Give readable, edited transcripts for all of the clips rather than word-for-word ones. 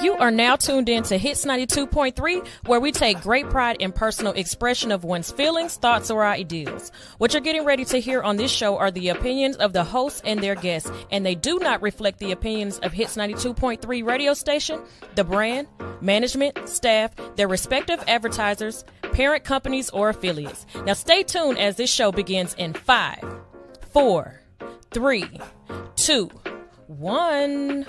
You are now tuned in to Hits 92.3, where we take great pride in personal expression of one's feelings, thoughts, or ideals. What you're getting ready to hear on this show are the opinions of the hosts and their guests, and they do not reflect the opinions of Hits 92.3 radio station, the brand, management, staff, their respective advertisers, parent companies, or affiliates. Now stay tuned as this show begins in 5, 4, 3, 2, 1.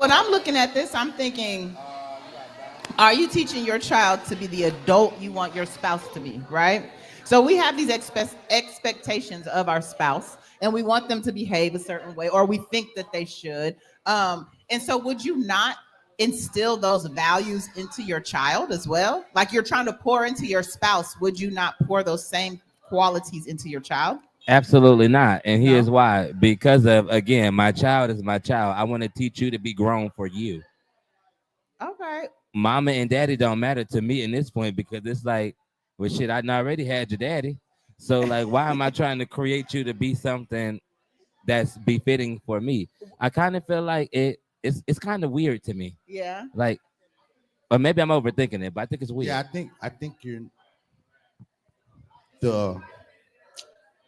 When I'm looking at this, I'm thinking, are you teaching your child to be the adult you want your spouse to be, right? So we have these expectations of our spouse, and we want them to behave a certain way, or we think that they should. And so, would you not instill those values into your child as well? Like you're trying to pour into your spouse, would you not pour those same qualities into your child? Absolutely not. And No. here's why. Because of, again, my child is my child. I want to teach you to be grown for you. Okay. Mama and daddy don't matter to me in this point because it's like, well, shit, I already had your daddy. So, like, why am I trying to create you to be something that's befitting for me? I kind of feel like it's kind of weird to me. Yeah. Like, or maybe I'm overthinking it, but I think it's weird. Yeah, I think you're the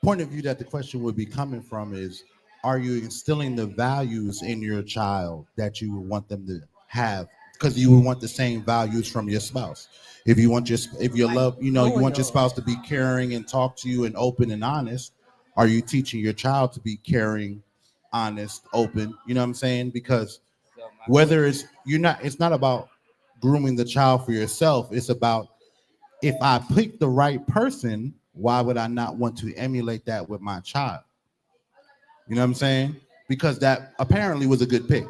point of view that the question would be coming from is, are you instilling the values in your child that you would want them to have? Because you would want the same values from your spouse. If you want if you love, you want your spouse to be caring and talk to you and open and honest, are you teaching your child to be caring, honest, open? You know what I'm saying? Because whether it's not about grooming the child for yourself. It's about, if I pick the right person, why would I not want to emulate that with my child? You know what I'm saying? Because that apparently was a good pick.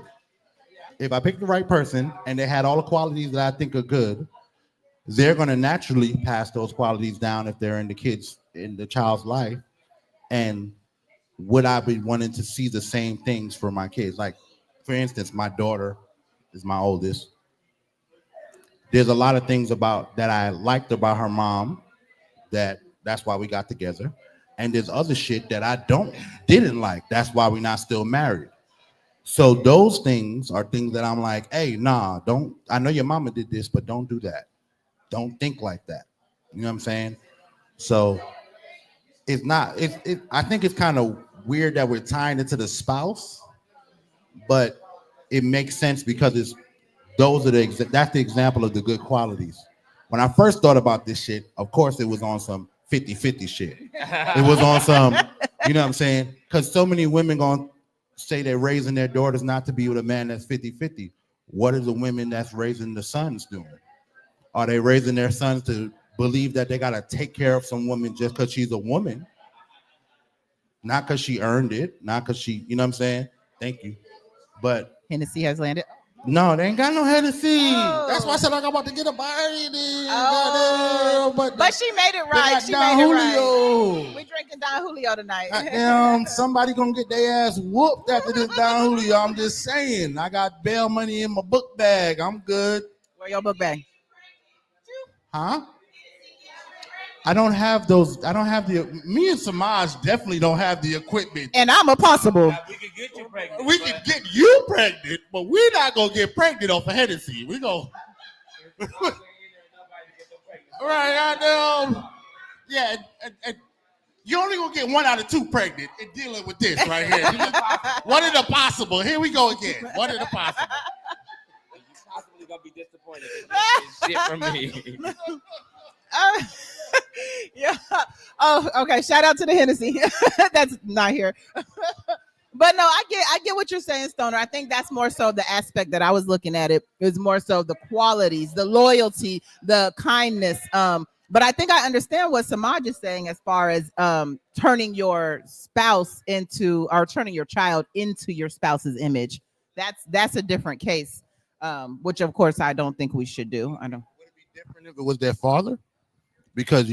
If I pick the right person and they had all the qualities that I think are good, they're going to naturally pass those qualities down if they're in the child's life. And would I be wanting to see the same things for my kids? Like, for instance, my daughter is my oldest. There's a lot of things that I liked about her mom that's why we got together. And there's other shit that I didn't like. That's why we're not still married. So those things are things that I'm like, hey, nah, I know your mama did this, but don't do that. Don't think like that. You know what I'm saying? So it's not, I think it's kind of weird that we're tying it to the spouse, but it makes sense because that's the example of the good qualities. When I first thought about this shit, of course it was on some 50-50 shit. It was on some, you know what I'm saying? Because so many women gonna say they're raising their daughters not to be with a man that's 50-50. What are the women that's raising the sons doing? Are they raising their sons to believe that they gotta take care of some woman just because she's a woman? Not because she earned it, not because she, you know what I'm saying? Thank you. But Hennessy has landed. no, they ain't got no Hennessy. Oh. That's why I said I'm about to get a body. Oh. But she made it right. She made it right. We drinking Don Julio tonight. Damn, somebody gonna get their ass whooped after this Don Julio. I'm just saying. I got bail money in my book bag. I'm good. Where your book bag? Huh? I don't have those. Me and Samaj definitely don't have the equipment. And I'm a possible. We can get you pregnant. We can get you pregnant, but we're not gonna get pregnant off of Hennessy. We go. Right, yeah, and you're only gonna get 1 out of 2 pregnant in dealing with this right here. One of the possible. Here we go again. One of the possible. You're possibly gonna be disappointed if you get shit from me. Yeah. Oh, okay. Shout out to the Hennessy. That's not here. But no, I get what you're saying, Stoner. I think that's more so the aspect that I was looking at. It was more so the qualities, the loyalty, the kindness. But I think I understand what Samaj is saying as far as turning your spouse into, or turning your child into your spouse's image. That's a different case, which of course I don't think we should do. I don't. Would it be different if it was their father? Because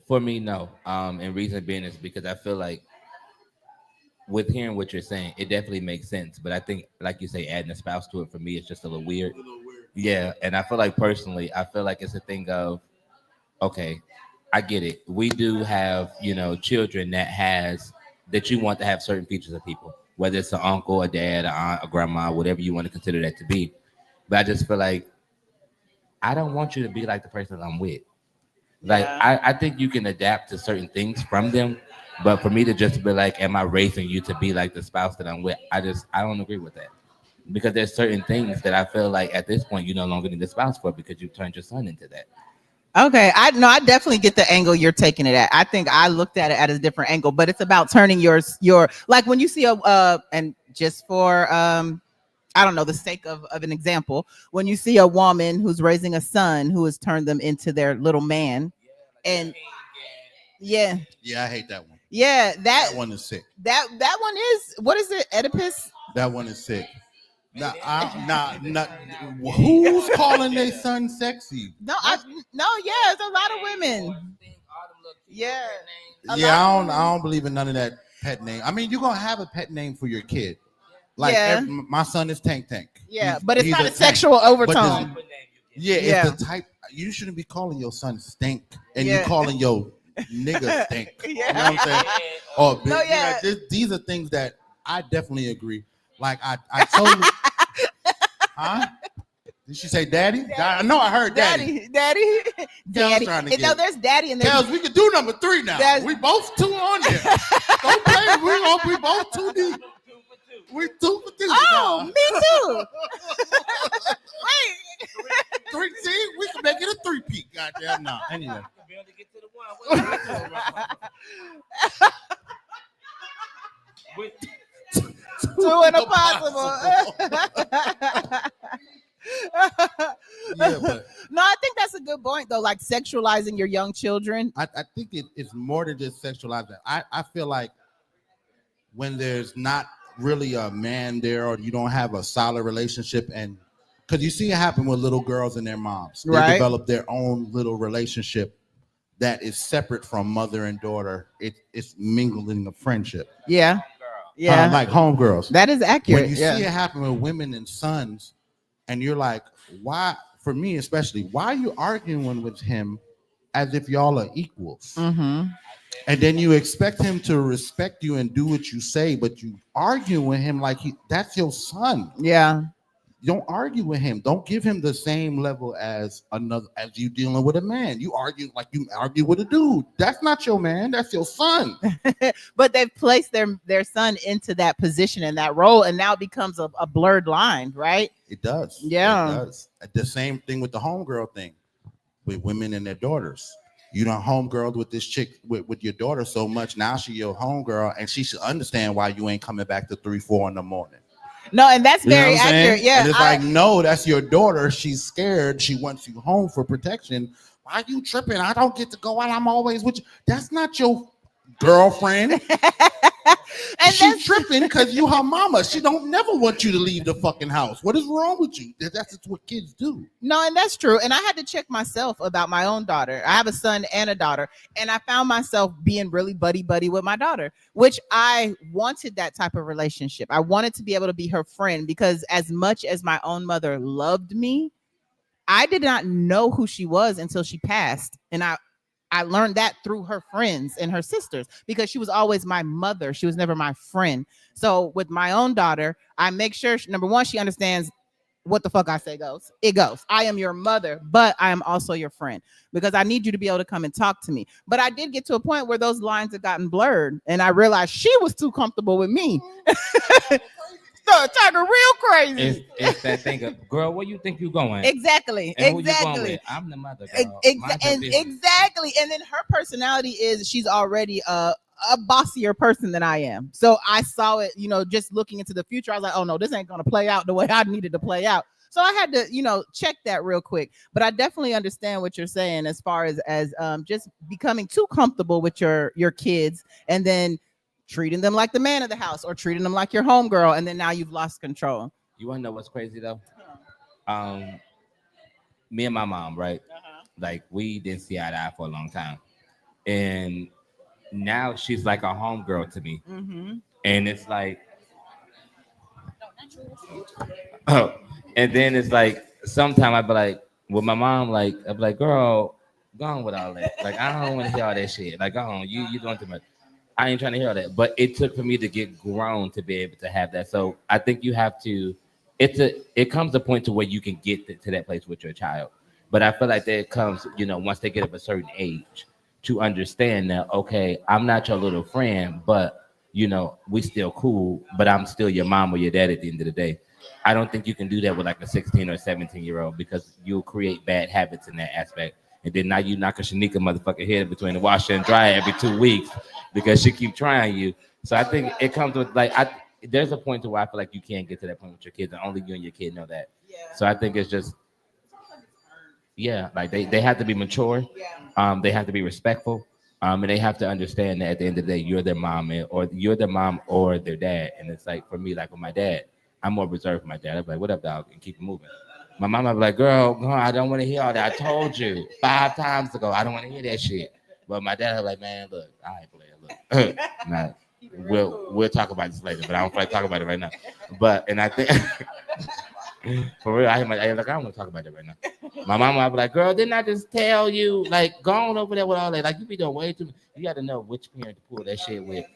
For me, no. And reason being is because I feel like with hearing what you're saying, it definitely makes sense. But I think, like you say, adding a spouse to it for me is just a little weird. Yeah, and I feel like personally, it's a thing of, okay, I get it. We do have, children that you want to have certain features of people, whether it's an uncle, a dad, an aunt, a grandma, whatever you want to consider that to be. But I just feel like I don't want you to be like the person I'm with. Like, yeah. I think you can adapt to certain things from them, but for me to just be like, am I raising you to be like the spouse that I'm with? I don't agree with that. Because there's certain things that I feel like at this point you no longer need a spouse for because you've turned your son into that. Okay, I definitely get the angle you're taking it at. I think I looked at it at a different angle, but it's about turning your like when you see and just for I don't know, the sake of an example, when you see a woman who's raising a son who has turned them into their little man, and yeah, I hate that one. Yeah, that one is sick. That one is, what is it? Oedipus? That one is sick. Who's calling their son sexy? No, yeah, it's a lot of women. Yeah. I don't believe in none of that pet name. I mean, you're gonna have a pet name for your kid. Like my son is Tank Tank. Yeah, but it's not a sexual overtone. It's the type. You shouldn't be calling your son Stink, and you calling your nigga Stink. You know what I'm saying? Or these are things that I definitely agree. Like I totally. Huh? Did she say daddy? No, I heard daddy. Daddy. No, there's daddy in there. Kels, we can do number 3 now. We both 2 on there. Don't play. We both 2 deep. We 2 for 2. Oh, me too. Wait. 3 see, we can make it a 3-peat. Goddamn, no. Anyway. Two and a possible. No, I think that's a good point though. Like sexualizing your young children. I think it's more than just sexualizing. I feel like when there's not really a man there, or you don't have a solid relationship, and because you see it happen with little girls and their moms, they develop their own little relationship that is separate from mother and daughter. It's mingling of friendship. Yeah. Like homegirls. That is accurate. When you see it happen with women and sons, and you're like, why? For me especially, why are you arguing with him as if y'all are equals? Mm-hmm. And then you expect him to respect you and do what you say, but you argue with him like that's your son. Yeah. Don't argue with him. Don't give him the same level as you dealing with a man. You argue like you argue with a dude. That's not your man. That's your son. But they've placed their son into that position and that role, and now it becomes a blurred line, right? It does. Yeah. It does. The same thing with the homegirl thing with women and their daughters. You done homegirled with this chick with your daughter so much. Now she your homegirl, and she should understand why you ain't coming back to 3-4 in the morning. No, and that's very accurate. Yeah, and it's like, no, that's your daughter. She's scared. She wants you home for protection. Why are you tripping? I don't get to go out. I'm always with you. That's not your girlfriend. And she's tripping because you her mama. She don't never want you to leave the fucking house. What is wrong with you? That's just what kids do. No, and that's true. And I had to check myself about my own daughter. I have a son and a daughter, and I found myself being really buddy with my daughter, which I wanted that type of relationship. I wanted to be able to be her friend, because as much as my own mother loved me, I did not know who she was until she passed. And I learned that through her friends and her sisters, because she was always my mother. She was never my friend. So with my own daughter, I make sure, number one, she understands what the fuck I say goes. It goes. I am your mother, but I am also your friend, because I need you to be able to come and talk to me. But I did get to a point where those lines had gotten blurred, and I realized she was too comfortable with me. So talking real crazy. It's that thing of, girl, where you think you going? Exactly. And exactly. I'm the mother. Girl. Exactly. And then her personality is, she's already a bossier person than I am. So I saw it, just looking into the future. I was like, oh no, this ain't gonna play out the way I needed to play out. So I had to, check that real quick. But I definitely understand what you're saying as far as just becoming too comfortable with your kids, and then treating them like the man of the house, or treating them like your homegirl, and then now you've lost control. You want to know what's crazy though? Me and my mom, right? Like, we didn't see eye to eye for a long time, and now she's like a homegirl to me. And it's like, and then it's like, sometimes I'd be like, with my mom, like, I'd be like, girl, go on with all that. Like, I don't want to hear all that shit. Like, go on, you doing too much. I ain't trying to hear all that, but it took for me to get grown to be able to have that. So I think you have to, it comes a point to where you can get to that place with your child. But I feel like that comes, once they get of a certain age, to understand that, okay, I'm not your little friend, but, we still cool, but I'm still your mom or your dad at the end of the day. I don't think you can do that with like a 16 or 17-year-old, because you'll create bad habits in that aspect. And then now you knock a Shanika motherfucking head between the washer and dryer every 2 weeks because she keep trying you. So I think it comes with, like, there's a point to where I feel like you can't get to that point with your kids, and only you and your kid know that. Yeah. So I think it's just, yeah, like they have to be mature. Yeah. They have to be respectful. And they have to understand that at the end of the day, you're their mom, or you're their mom or their dad. And it's like, for me, like with my dad, I'm more reserved for my dad. I'm like, what up, dog? And keep it moving. My mom would be like, girl, I don't want to hear all that. I told you 5 times ago, I don't want to hear that shit. But my dad was like, man, look, all right, Blair, look. Nah, we'll talk about this later, but I don't feel like talking about it right now. But, and I think, for real, I don't want to talk about it right now. My mom would be like, girl, didn't I just tell you, like, go on over there with all that? Like, you be doing way too much. You got to know which parent to pull that shit with.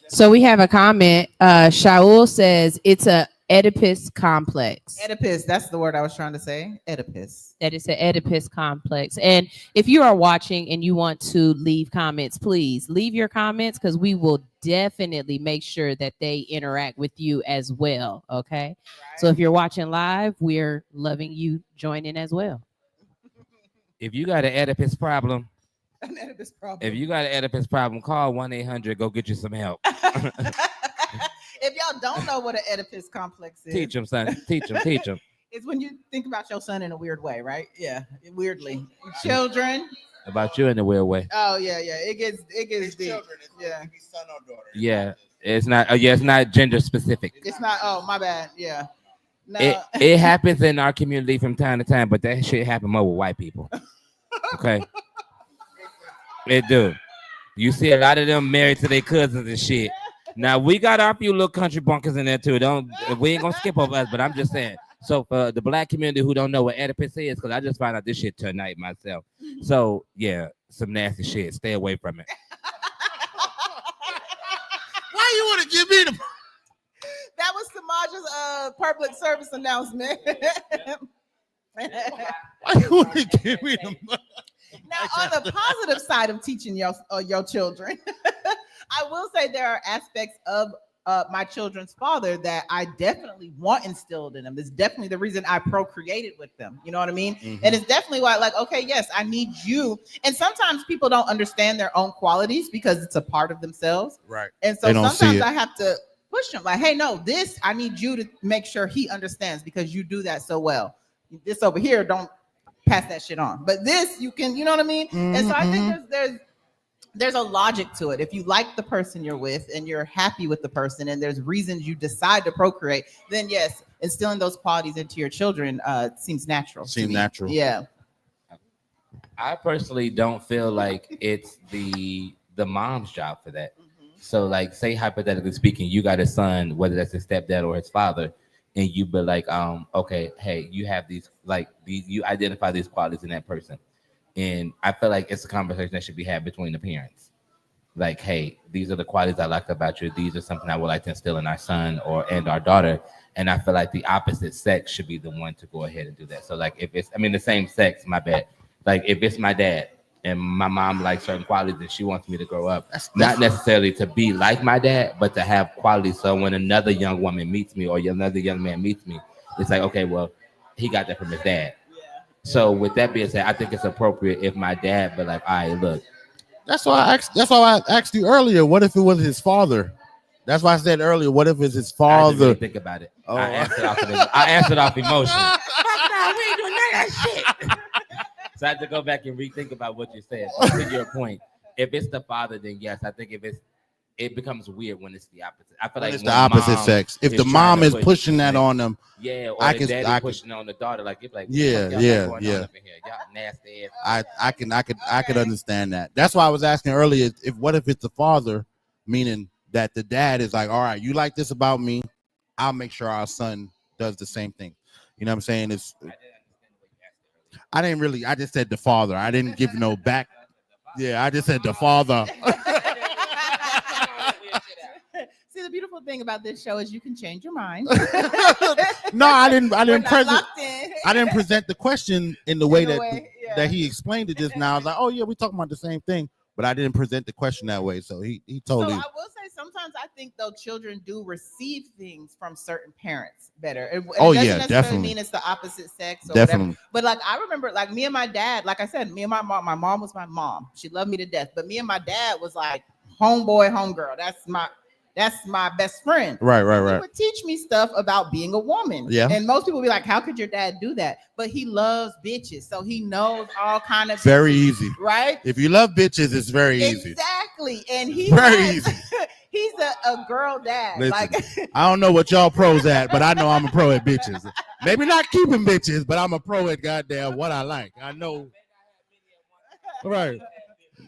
So we have a comment. Shaul says it's a Oedipus complex. Oedipus, that's the word I was trying to say. Oedipus. That is an Oedipus complex. And if you are watching and you want to leave comments, please leave your comments, because we will definitely make sure that they interact with you as well. Okay. Right. So if you're watching live, we're loving you joining as well. If you got an Oedipus problem, An Oedipus problem. if you got an Oedipus problem, call 1-800, go get you some help. If y'all don't know what an Oedipus complex is, Teach them, son. Teach them. It's when you think about your son in a weird way, right? Yeah, weirdly. Children. About you in a weird way. Oh yeah. It gets deep. Yeah. Son or daughter. Yeah. It's not. It's not gender specific. It's not. Oh, my bad. Yeah. No. It happens in our community from time to time, but that shit happen more with white people. Okay. It do. You see a lot of them married to their cousins and shit. Now we got our few little country bunkers in there too. We ain't gonna skip over us, but I'm just saying. So for the black community who don't know what Oedipus is, because I just found out this shit tonight myself. So yeah, some nasty shit. Stay away from it. Why you want to give me the? That was Samaja's public service announcement. Why you want to give me the? Now, on the positive side of teaching your children, I will say there are aspects of my children's father that I definitely want instilled in them. It's definitely the reason I procreated with them. You know what I mean? Mm-hmm. And it's definitely why, like, okay, yes, I need you. And sometimes people don't understand their own qualities because it's a part of themselves. Right. And so sometimes I have to push them like, hey, no, this, I need you to make sure he understands because you do that so well. This over here, don't pass that shit on. But this, you can, you know what I mean? Mm-hmm. And so I think there's a logic to it. If you like the person you're with and you're happy with the person and there's reasons you decide to procreate, then yes, instilling those qualities into your children seems natural. Yeah. I personally don't feel like it's the mom's job for that. Mm-hmm. So like, say hypothetically speaking, you got a son, whether that's his stepdad or his father, and you be like, okay, hey, you have these, you identify these qualities in that person. And I feel like it's a conversation that should be had between the parents. Like, hey, these are the qualities I like about you. These are something I would like to instill in our son and our daughter. And I feel like the opposite sex should be the one to go ahead and do that. So like, if it's, the same sex, my bad. Like if it's my dad and my mom likes certain qualities and she wants me to grow up, not necessarily to be like my dad, but to have qualities. So when another young woman meets me or another young man meets me, it's like, okay, well, he got that from his dad. So with that being said, I think it's appropriate if my dad be like, all right, look. That's why I asked you earlier, what if it was his father? That's why I said earlier, what if it's his father? I didn't really think about it. Oh. I answered off emotion. Fuck no, we ain't doing none of that shit. So I had to go back and rethink about what you said. So to your point, if it's the father, then yes, I think it becomes weird when it's the opposite. I feel like it's the opposite sex. If the mom is pushing that on them, yeah, or the daddy pushing on the daughter, like it's like, yeah. Y'all nasty ass. I could understand that. That's why I was asking earlier. What if it's the father, meaning that the dad is like, all right, you like this about me, I'll make sure our son does the same thing. You know what I'm saying? I just said the father. I didn't give no back. Yeah, I just said the father. See, the beautiful thing about this show is you can change your mind. No, I didn't present the question in the way that he explained it just now. I was like, oh yeah, we're talking about the same thing, but I didn't present the question that way. So he totally. So I will say sometimes I think though children do receive things from certain parents better. It doesn't necessarily mean it's the opposite sex or whatever. But like I remember, like me and my dad, like I said, me and my mom was my mom. She loved me to death. But me and my dad was like homeboy, homegirl. That's my best friend. Right. He would teach me stuff about being a woman. Yeah. And most people be like, how could your dad do that? But he loves bitches. So he knows all kind of Very bitches, easy. right? If you love bitches, it's very easy. Exactly. And Easy. He's a girl dad. Listen, Like I don't know what y'all pros at, but I know I'm a pro at bitches. Maybe not keeping bitches, but I'm a pro at goddamn what I like. I know. Right.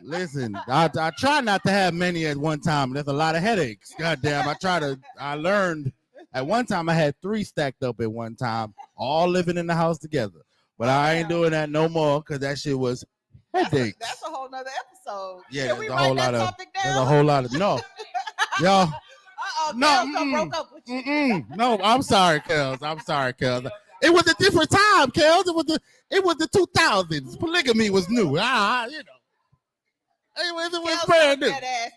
Listen, I try not to have many at one time. There's a lot of headaches. Goddamn, I learned at one time I had 3 stacked up at one time, all living in the house together. But I ain't doing that no more because that shit was headaches. that's a whole nother episode. Yeah, Can we there's a write whole that lot of topic there's down? a whole lot of no. Y'all, no, Kels done broke up with you. no, I'm sorry, Kels. It was a different time, Kels. It was the 2000s. Polygamy was new. You know. It was Kels brand new. that ass.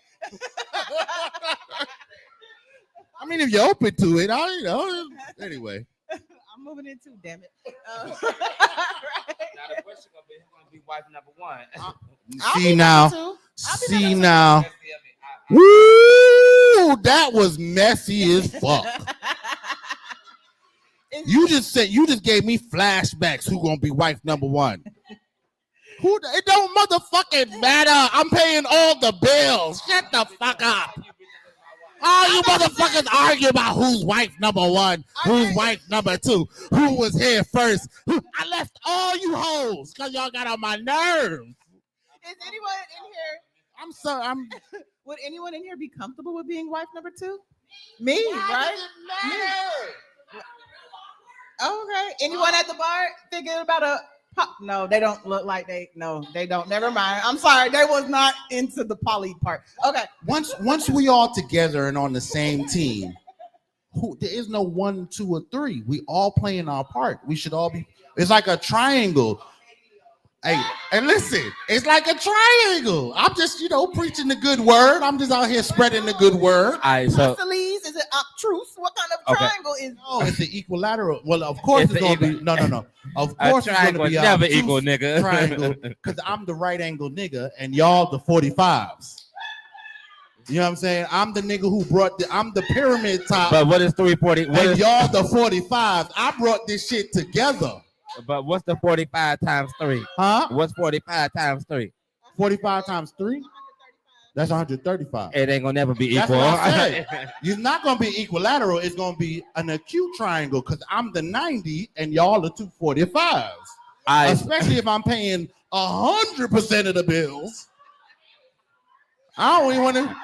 I mean, if you're open to it, you know. Anyway. I'm moving in too, damn it. Now the question gonna be wife number 1. See now. Woo! That was messy as fuck. You just gave me flashbacks. Who gonna be wife number 1? Who? It don't motherfucking matter. I'm paying all the bills. Shut the fuck up. All you motherfuckers argue about who's wife number 1, who's wife number 2, who was here first. I left all you hoes because y'all got on my nerves. Is anyone in here? I'm sorry. Would anyone in here be comfortable with being wife number 2? Me, right? Me. Okay. Anyone at the bar thinking about a pop? No, they don't look like they. No, they don't. Never mind. I'm sorry. They was not into the poly part. Okay. Once we all together and on the same team, there is no 1, 2, or 3. We all playing our part. We should all be. It's like a triangle. Hey, and listen, it's like a triangle. I'm just, preaching the good word. I'm just out here spreading the good word. All right, so Isosceles, is it obtruse? What kind of triangle is? Oh, it's the equilateral. Well, of course it's gonna be no. Of a course it's triangle gonna be never obtuse equal, nigga. triangle, because I'm the right angle nigga and y'all the 45s. You know what I'm saying? I'm the nigga who I'm the pyramid top. But what is 340? And y'all the 45s. I brought this shit together. But what's the 45 times 3? Huh? What's 45 times 3? 45 times 3? That's 135. It ain't gonna never be That's equal. what I said. You're not gonna be equilateral. It's gonna be an acute triangle because I'm the 90 and y'all the 245s. Especially if I'm paying 100% of the bills. I don't even want to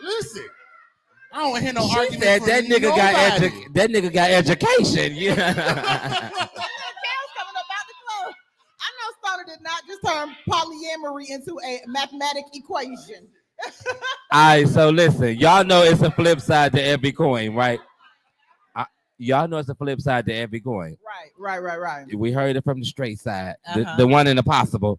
listen. I don't want to hear no argument. Said that nigga got education. Yeah. Kels coming up out the club. I know Stoner did not just turn polyamory into a mathematic equation. All right, so listen, y'all know it's a flip side to every coin, right? Y'all know it's a flip side to every coin. Right. We heard it from the straight side, the one in the possible.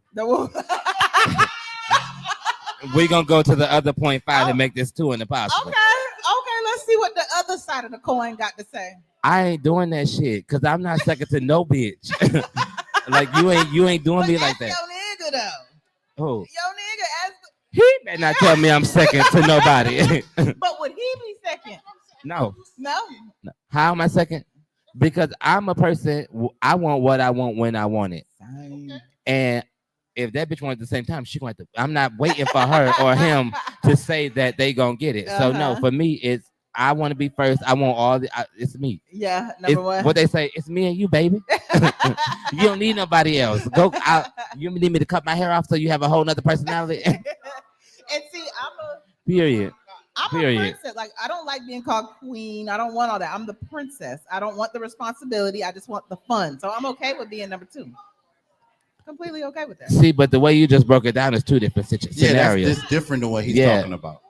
We're gonna go to the other 0.5 and make this 2 in the possible. Okay, let's see what the other side of the coin got to say. I ain't doing that shit because I'm not second to no bitch. Like you ain't doing me like that. Your nigga though. Oh, Your nigga he better not tell me I'm second to nobody. But would he be second? No. No. How am I second? Because I'm a person. I want what I want when I want it. And if that bitch wants at the same time, she going to. I'm not waiting for her or him to say that they gonna get it. So no, for me, it's I want to be first. I want all the. It's me. Yeah, number one. What they say, it's me and you, baby. You don't need nobody else. Go out. You need me to cut my hair off so you have a whole nother personality. And see, Period. I'm a princess. Like, I don't like being called queen. I don't want all that. I'm the princess. I don't want the responsibility. I just want the fun. So I'm okay with being number 2. Completely okay with that. See, but the way you just broke it down is 2 different scenarios. That's different than what he's talking about.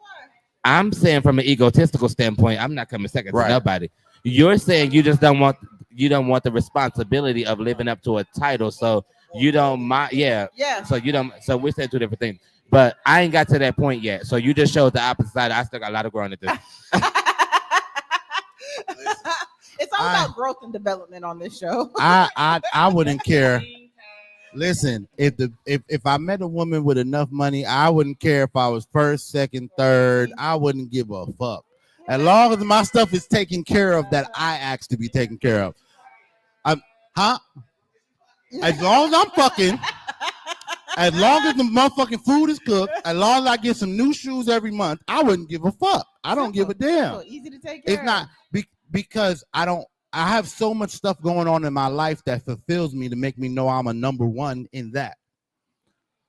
I'm saying from an egotistical standpoint, I'm not coming second to nobody. You're saying you just don't want the responsibility of living up to a title, so you don't mind. Yeah. So you don't. So we said 2 different things. But I ain't got to that point yet. So you just showed the opposite side. I still got a lot of growing to do. It's all about growth and development on this show. I wouldn't care. Listen, if I met a woman with enough money, I wouldn't care if I was first, second, third. I wouldn't give a fuck. As long as my stuff is taken care of that I asked to be taken care of. Huh? As long as I'm fucking, as long as the motherfucking food is cooked, as long as I get some new shoes every month, I wouldn't give a fuck. I don't give a damn. Easy to take care It's not because I have so much stuff going on in my life that fulfills me to make me know I'm a number one in that.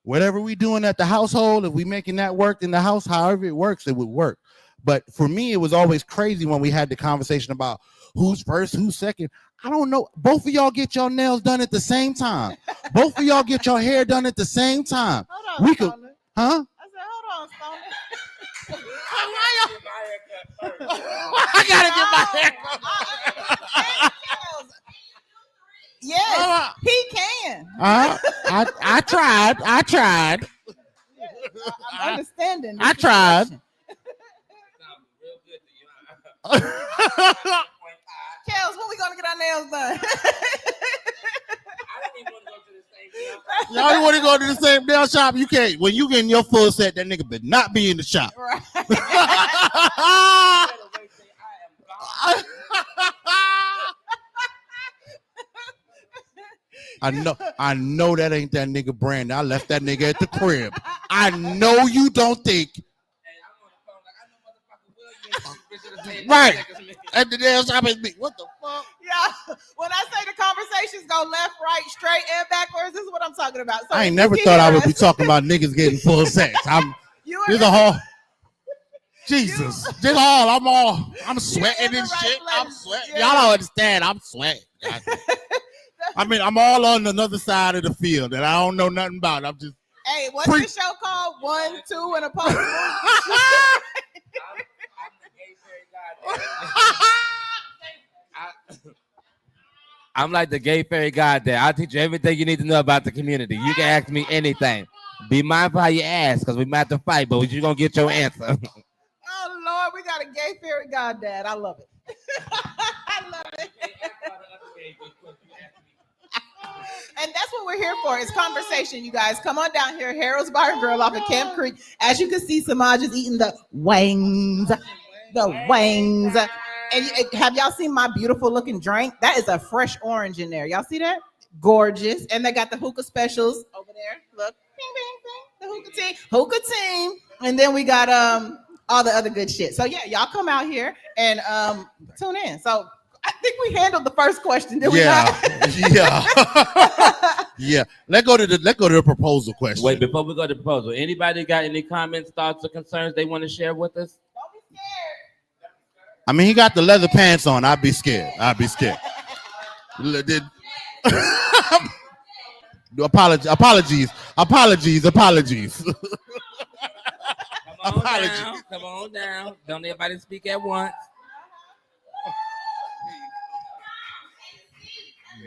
Whatever we doing at the household, if we making that work in the house, however it works, it would work. But for me, it was always crazy when we had the conversation about who's first, who's second. I don't know. Both of y'all get your nails done at the same time. Both of y'all get your hair done at the same time. Hold on, We could, Stoner. huh? I said, hold on, Stoner. I gotta get my hair cut. Yes, he can. I tried. I'm understanding. I tried. Kels, when we gonna get our nails done? Y'all don't want to go to the same nail shop. You can't. When you getting your full set, that nigga better not be in the shop. Right. I know that ain't that nigga Brandon. I left that nigga at the crib. I know you don't think. Right. At the nail shop is me. What the fuck? Yeah. When I say the conversations go left, right, straight, and backwards, this is what I'm talking about. So I ain't never thought I would be talking about niggas getting full sex. There's a whole Jesus. This all I'm sweating and shit. I'm sweating. Y'all don't understand. I'm sweating. I mean, I'm all on another side of the field that I don't know nothing about. I'm just Hey, what's the show called? 1, 2, and a post. I'm like the gay fairy god there. I'll teach you everything you need to know about the community. You can ask me anything. Be mindful how you ask, because we might have to fight, but you're going to get your answer. Oh, Lord, we got a gay fairy god dad. I love it. I love it. And that's what we're here for. It's conversation, you guys. Come on down here. Harold's Bar and Grill off of Camp Creek. As you can see, Samaj is eating the wings. The wings. And have y'all seen my beautiful looking drink? That is a fresh orange in there. Y'all see that? Gorgeous. And they got the hookah specials over there. Look. Bing, bing, bing. The hookah team. And then we got all the other good shit. So yeah, y'all come out here and tune in. So I think we handled the first question, did we not? Yeah. Yeah. Let's go to the proposal question. Wait, before we go to the proposal, anybody got any comments, thoughts, or concerns they want to share with us? Don't be scared. I mean, he got the leather pants on. I'd be scared. Apologies. Come on down. Don't everybody speak at once.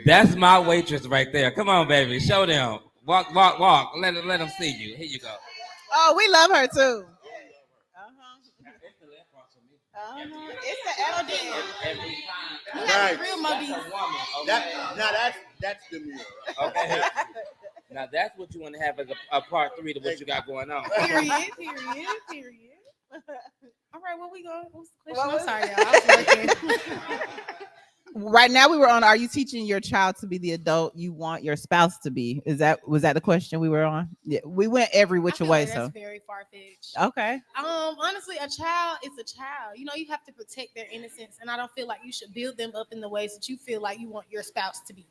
That's my waitress right there. Come on, baby. Show them. Walk. Let them see you. Here you go. Oh, we love her too. It's the evidence. Right. Real Moby. That's the mirror. Okay. Now that's what you want to have as a part 3 to what you got going on. Period. All right, where we going? What's the question? I'm sorry, y'all. I was looking. Right now we were on, are you teaching your child to be the adult you want your spouse to be? Was that the question we were on? Yeah, we went every which way. Like so that's very far-fetched. okay. Honestly, a child is a child. You know, you have to protect their innocence, and I don't feel like you should build them up in the ways that you feel like you want your spouse to be.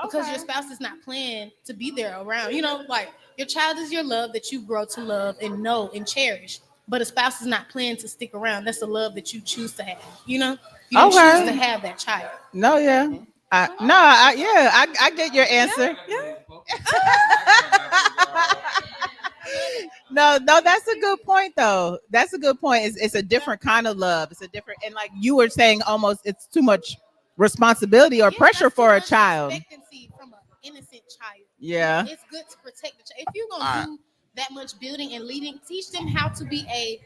Because your spouse is not planned to be there around. You know, like your child is your love that you grow to love and know and cherish. But a spouse is not planned to stick around. That's the love that you choose to have. You know, you don't choose to have that child. No, yeah. I get your answer. Yeah. No, that's a good point though. That's a good point. It's a different kind of love. It's a different, and like you were saying, almost it's too much responsibility or pressure for a child. Expectancy from an innocent child. Yeah. It's good to protect the child. If you're gonna do that much building and leading, teach them how to be a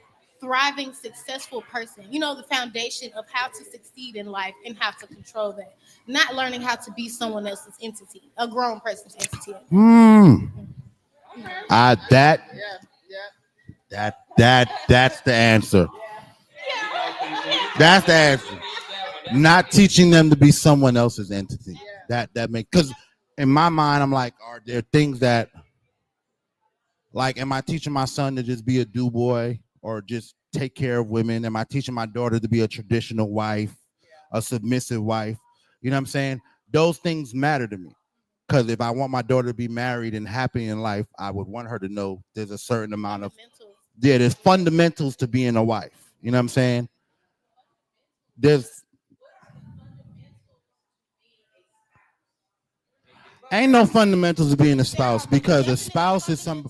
thriving, successful person. You know, the foundation of how to succeed in life and how to control that. Not learning how to be someone else's entity, a grown person's entity. That's the answer. That's the answer. Not teaching them to be someone else's entity. That makes, because in my mind, I'm like, are there things that, like, am I teaching my son to just be a do boy or just take care of women? Am I teaching my daughter to be a traditional wife, a submissive wife? You know what I'm saying? Those things matter to me. Because if I want my daughter to be married and happy in life, I would want her to know there's a certain amount of, there's fundamentals to being a wife. You know what I'm saying? Ain't no fundamentals to being a spouse, because a spouse is some,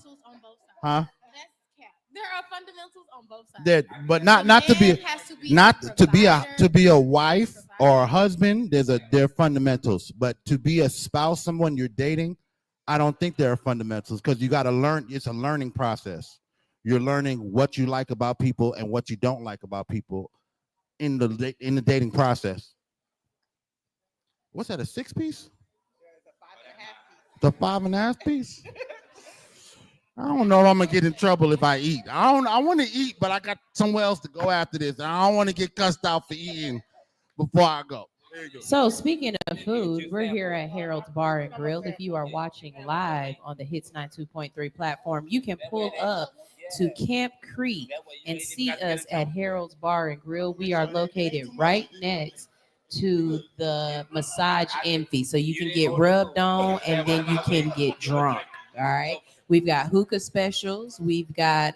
huh? There are fundamentals on both sides. But to be a wife or a husband, there are fundamentals. But to be a spouse, someone you're dating, I don't think there are fundamentals, because you got to learn. It's a learning process. You're learning what you like about people and what you don't like about people in the dating process. What's that? A 6-piece? The 5.5 piece. I don't know if I'm gonna get in trouble if I eat. I want to eat, but I got somewhere else to go after this. I don't want to get cussed out for eating before I go. There you go. So speaking of food, we're here at Harold's Bar and Grill. If you are watching live on the Hits 92.3 platform, you can pull up to Camp Creek and see us at Harold's Bar and Grill. We are located right next to the Massage Envy, so you can get rubbed on and then you can get drunk. All right, we've got hookah specials. We've got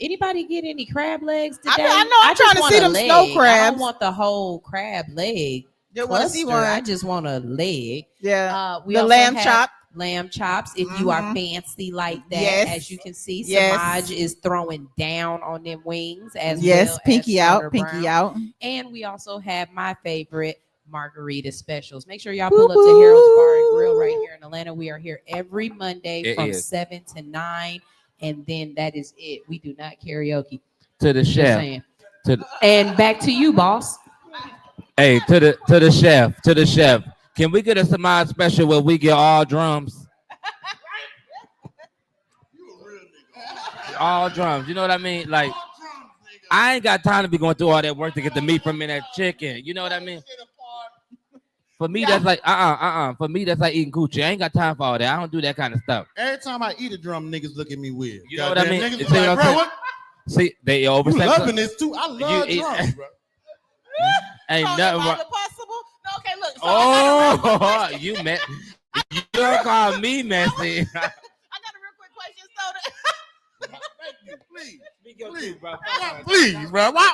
anybody get any crab legs today? I know I'm trying to see them snow crabs. I don't want the whole crab leg. I just want a leg. Yeah, we the also lamb have chop. Lamb chops, if you are fancy like that. Yes. As you can see, Yes. Samaj is throwing down on them wings as Yes, well. pinky as out, Sutter pinky Brown. out. And we also have my favorite margarita specials. Make sure y'all pull up to Harold's Bar and Grill right here in Atlanta. We are here every Monday from 7 to 9, and then that is it. We do not karaoke. To the Just chef. saying. And back to you, boss. Hey, to the chef. Can we get a Samaj special where we get all drums? All drums. You know what I mean? Like, I ain't got time to be going through all that work to get the meat from in that chicken. You know what I mean? For me, that's like For me, that's like eating coochie. I ain't got time for all that. I don't do that kind of stuff. Every time I eat a drum, niggas look at me weird. You know what I mean? Niggas See like, what I'm bro, saying? what? See, they You overstep. loving this too? I love You- drums, bro. Ain't So nothing is wrong. it possible? No, okay, look. So Oh, you met. You don't call me messy. I got a real quick question, Soda. Please, bro. Why?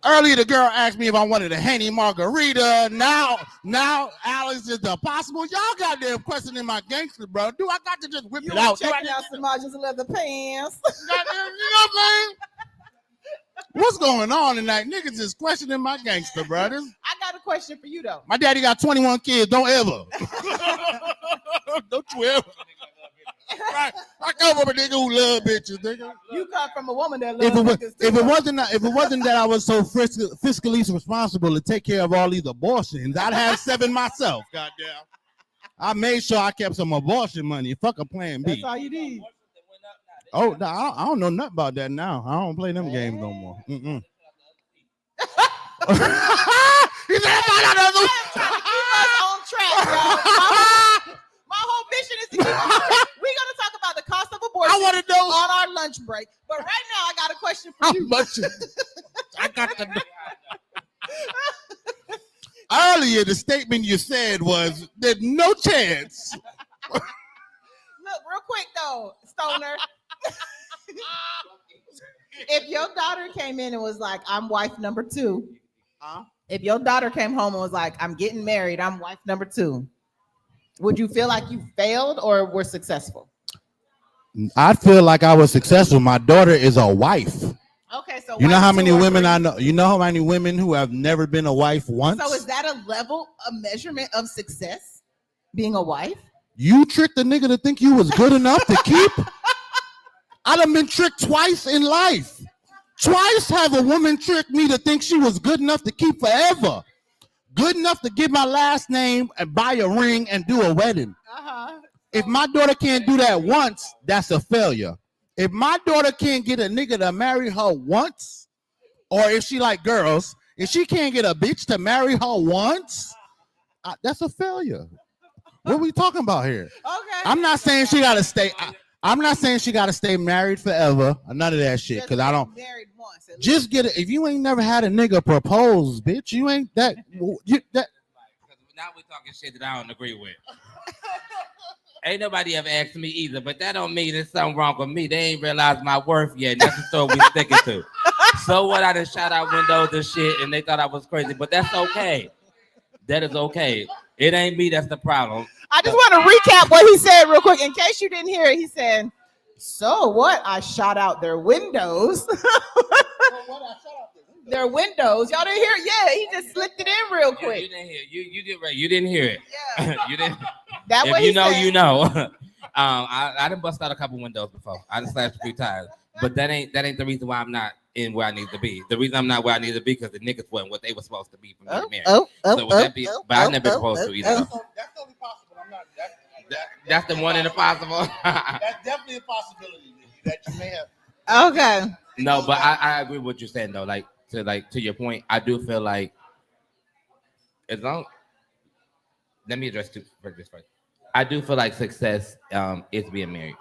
Earlier, the girl asked me if I wanted a Henny margarita. Now, Alex is the possible. Y'all goddamn questioning my gangster, bro. Do I got to just whip You it out? were checking out Samaj's leather pants. Goddamn, you know what I'm saying? What's going on tonight? Niggas is questioning my gangster, brothers. I got a question for you though. My daddy got 21 kids. Don't ever. Don't you ever. Right. I come from a nigga who love bitches, nigga. You come from a woman that If loves it, niggas if too. it wasn't that I was so fiscally responsible to take care of all these abortions, I'd have 7 myself. Goddamn. I made sure I kept some abortion money. Fuck a plan B. That's all you need. Oh, no, I don't know nothing about that now. I don't play them games no more. Mm-mm. He said, Keep us on track, y'all. My whole mission is to keep us on track. We're gonna talk about the cost of abortion I want to know on our lunch break. But right now, I got a question for how you. much. I got to know. Earlier, the statement you said was there's no chance. Look, real quick though, Stoner. If your daughter came in and was like, I'm wife number 2. If your daughter came home and was like, I'm getting married, I'm wife number 2, would you feel like you failed or were successful? I feel like I was successful. My daughter is a wife. Okay, so You know wife how 2 many or women 3? I know? You know how many women who have never been a wife once? So is that a level, a measurement of success? Being a wife? You tricked the nigga to think you was good enough to keep? I done been tricked twice in life. Twice have a woman tricked me to think she was good enough to keep forever. Good enough to give my last name and buy a ring and do a wedding. If my daughter can't do that once, that's a failure. If my daughter can't get a nigga to marry her once, or if she like girls, if she can't get a bitch to marry her once, that's a failure. What are we talking about here? Okay. I'm not saying she gotta stay. I'm not saying she gotta stay married forever. None of that shit. Cause I don't. Married once. Just get it. If you ain't never had a nigga propose, bitch, you ain't that. That. Now we're talking shit that I don't agree with. Ain't nobody ever asked me either, but that don't mean there's something wrong with me. They ain't realized my worth yet. And that's the story we sticking to. So what? I done shot out windows and shit, and they thought I was crazy, but that's okay. That is okay. It ain't me that's the problem. I just want to recap what he said real quick in case you didn't hear it. He said, "So what? I shot out their windows." Their windows. Y'all didn't hear it? Yeah, he just slipped it in real quick. You didn't hear. You did right. You didn't hear it. Yeah. You didn't. That If what you he know, said. you know. I done bust out a couple windows before. I done slashed a few tires, but that ain't the reason why I'm not in where I need to be. The reason I'm not where I need to be because the niggas wasn't what they were supposed to be for me to marry. So would that be? But I never proposed to either. That's only possible. I'm not. That's the one in the possible. That's definitely a possibility that you may have. Okay. No, but I agree with what you're saying though. Like to your point, I do feel like as long. Let me address this first. I do feel like success is being married,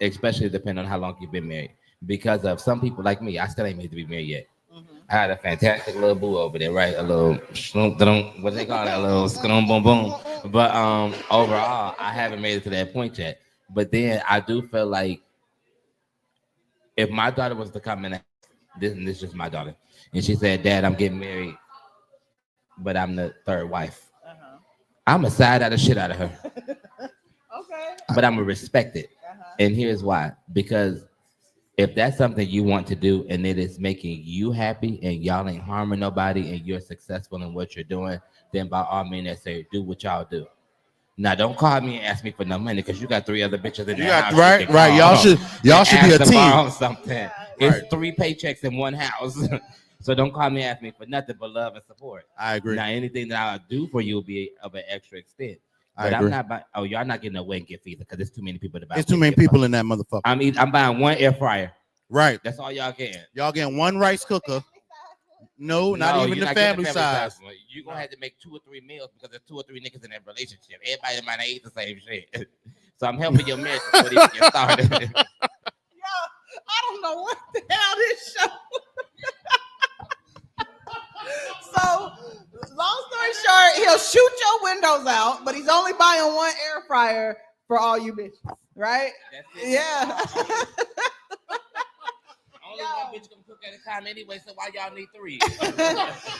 especially depending on how long you've been married. Because of some people like me, I still ain't made to be married yet. I had a fantastic little boo over there, right? A little what they call it, a little boom boom boom. But overall, I haven't made it to that point yet. But then I do feel like if my daughter was to come in, this is just my daughter, and she said, "Dad, I'm getting married, but I'm the third wife." I'm a side out of shit out of her. Okay. But I'm gonna respect it. And here's why. Because if that's something you want to do and it is making you happy and y'all ain't harming nobody and you're successful in what you're doing, then by all means, I say do what y'all do. Now don't call me and ask me for no money because you got 3 other bitches in there. Right. Y'all should be a team. Something. It's 3 paychecks in one house. So don't call me and ask me for nothing but love and support. I agree. Now anything that I'll do for you will be of an extra extent. I But agree. I'm not buying. Y'all not getting a wedding gift either because there's too many people to buy. There's too many people in that motherfucker. I'm buying 1 air fryer. Right. That's all y'all getting. Y'all getting 1 rice cooker. No, not even you're the not getting family size. one. You're gonna have to make 2 or 3 meals because there's 2 or 3 niggas in that relationship. Everybody might not eat the same shit. So I'm helping your marriage before they get started. I don't know what the hell this show. So, long story short, he'll shoot your windows out, but he's only buying 1 air fryer for all you bitches, right? Yeah. Only one bitch gonna cook at a time anyway, so why y'all need 3?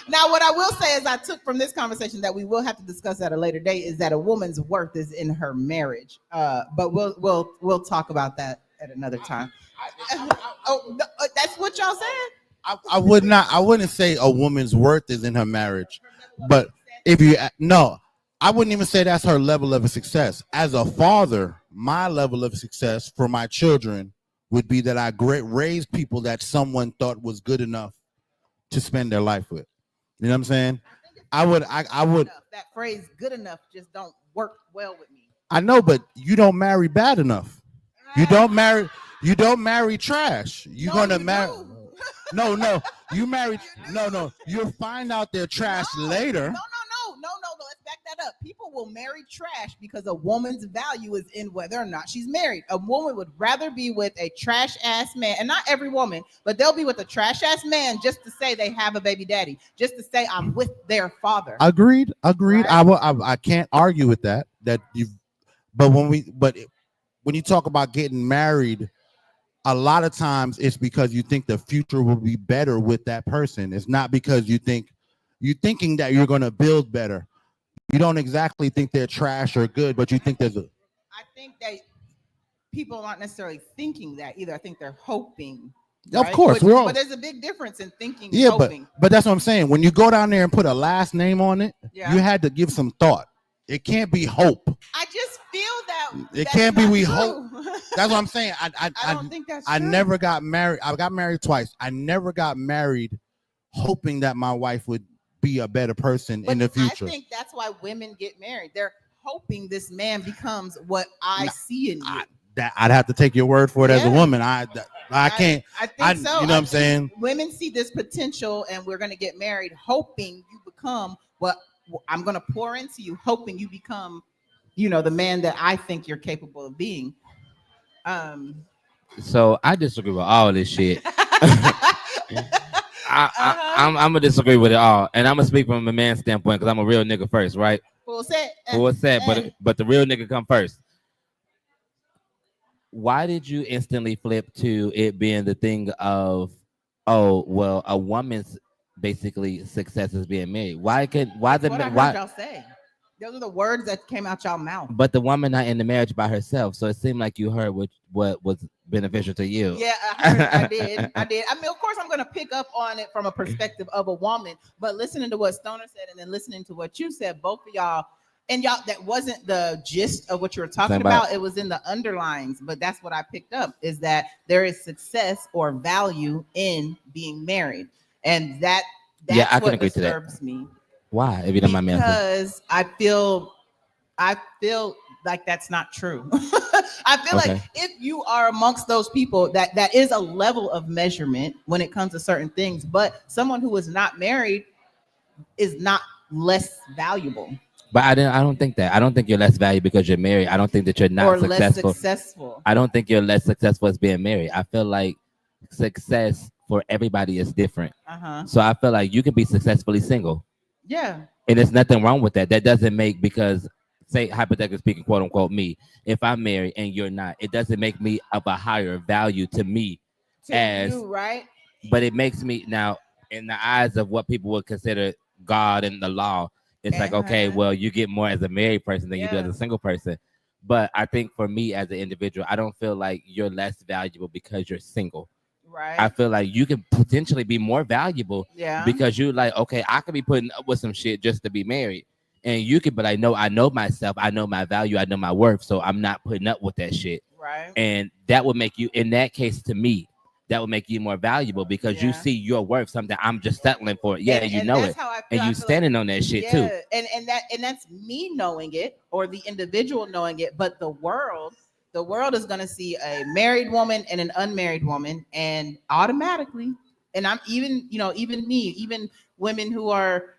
Now, what I will say is I took from this conversation that we will have to discuss at a later date is that a woman's worth is in her marriage. But we'll talk about that at another time. That's what y'all said? I wouldn't say a woman's worth is in her marriage, but if you no, I wouldn't even say that's her level of success. As a father, my level of success for my children would be that I raised people that someone thought was good enough to spend their life with. You know what I'm saying? I would. That phrase "good enough" just don't work well with me. I know, but you don't marry bad enough. You don't marry trash. You're gonna marry. No. You married. No. You'll find out they're trash later. No. Let's back that up. People will marry trash because a woman's value is in whether or not she's married. A woman would rather be with a trash ass man, and not every woman, but they'll be with a trash ass man just to say they have a baby daddy, just to say I'm with their father. Agreed. Right? I can't argue with that. But when you talk about getting married, a lot of times it's because you think the future will be better with that person. It's not because you're thinking that you're going to build better. You don't exactly think they're trash or good, but you think I think that people aren't necessarily thinking that either. I think they're hoping. Of right? course, but there's a big difference in thinking. Yeah, and hoping. but that's what I'm saying. When you go down there and put a last name on it, Yeah. you had to give some thought. It can't be hope. I just feel that It That's can't be not we true. hope. That's what I'm saying. I don't think that's I true. never got married. I got married twice. I never got married hoping that my wife would be a better person in the future. I think that's why women get married. They're hoping this man becomes what I see in you. I'd have to take your word for it as a Yeah. woman. I can't. I think so. You know what I'm saying? Women see this potential, and we're going to get married, hoping you become what I'm going to pour into you, hoping you become, the man that I think you're capable of being. So I disagree with all this shit. I'm gonna disagree with it all, and I'm gonna speak from a man's standpoint because I'm a real nigga first, right? Full set. Full set, but the real nigga come first. Why did you instantly flip to it being the thing of, oh well, a woman's basically success is being married? Why What I heard y'all say. Those are the words that came out y'all mouth. But the woman not in the marriage by herself, so it seemed like you heard what was beneficial to you. Yeah, I did. I mean, of course, I'm going to pick up on it from a perspective of a woman, but listening to what Stoner said and then listening to what you said, both of y'all, that wasn't the gist of what you were talking about. It was in the underlines, but that's what I picked up, is that there is success or value in being married, and that's I can what agree to that. disturbs me. Why, if you don't mind me asking? Because I feel like that's not true. I feel like if you are amongst those people, that is a level of measurement when it comes to certain things, but someone who is not married is not less valuable. But I don't think that. I don't think you're less valuable because you're married. I don't think that you're not or successful. less successful. I don't think you're less successful as being married. I feel like success for everybody is different. So I feel like you can be successfully single. Yeah. And there's nothing wrong with that. That doesn't make, because say hypothetically speaking, quote unquote, me, if I'm married and you're not, it doesn't make me of a higher value to me To you, right? But it makes me, now in the eyes of what people would consider God and the law, it's like, okay, well, you get more as a married person than you do as a single person. But I think for me as an individual, I don't feel like you're less valuable because you're single. Right. I feel like you can potentially be more valuable because you like, okay, I could be putting up with some shit just to be married. And you could be like, no, I know myself, I know my value, I know my worth, so I'm not putting up with that shit. Right. And that would make you, in that case, to me, that would make you more valuable because you see your worth, something I'm just settling for. Yeah, and you know it. And you standing on that shit too. And that's me knowing it, or the individual knowing it, but the world is going to see a married woman and an unmarried woman, and automatically, and I'm even me, even women who are,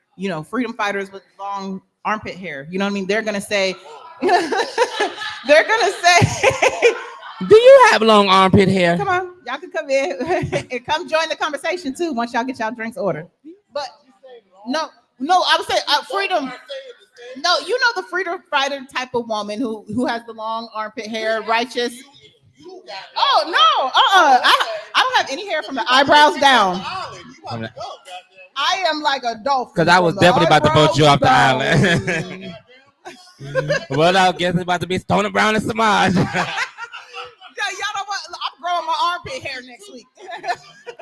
freedom fighters with long armpit hair, you know what I mean? They're going to say, do you have long armpit hair? Come on, y'all can come in and come join the conversation too once y'all get y'all drinks ordered. But no, I would say freedom. No, the freedom fighter type of woman who has the long armpit hair, righteous. Oh no, I don't have any hair from the eyebrows down. I am like a dolphin. Because I was definitely about to vote you off the island. Well, I guess it's about to be Stoner Brown and Samaj. Y'all know what? I'm growing my armpit hair next week.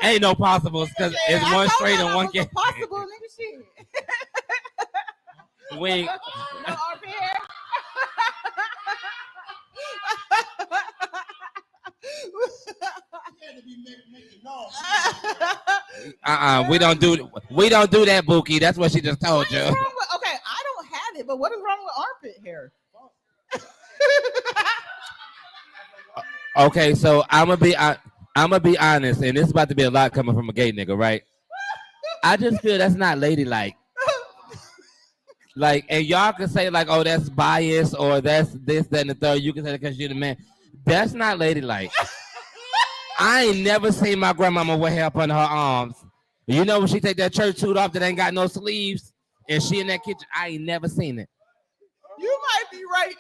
Ain't no possibles because it's one straight and one gay. Possible, nigga, shit. We no armpit hair. We don't do that, Bookie. That's what she just told you. Okay, I don't have it, but what is wrong with armpit hair? Okay, so I'm gonna be honest, and this is about to be a lot coming from a gay nigga, right? I just feel that's not ladylike. Like, and y'all can say like, oh, that's bias, or that's this, that, and the third. You can say that because you're the man. That's not ladylike. I ain't never seen my grandmama wear hair up under her arms. You know when she take that church suit off that ain't got no sleeves, and she in that kitchen, I ain't never seen it. You might be right.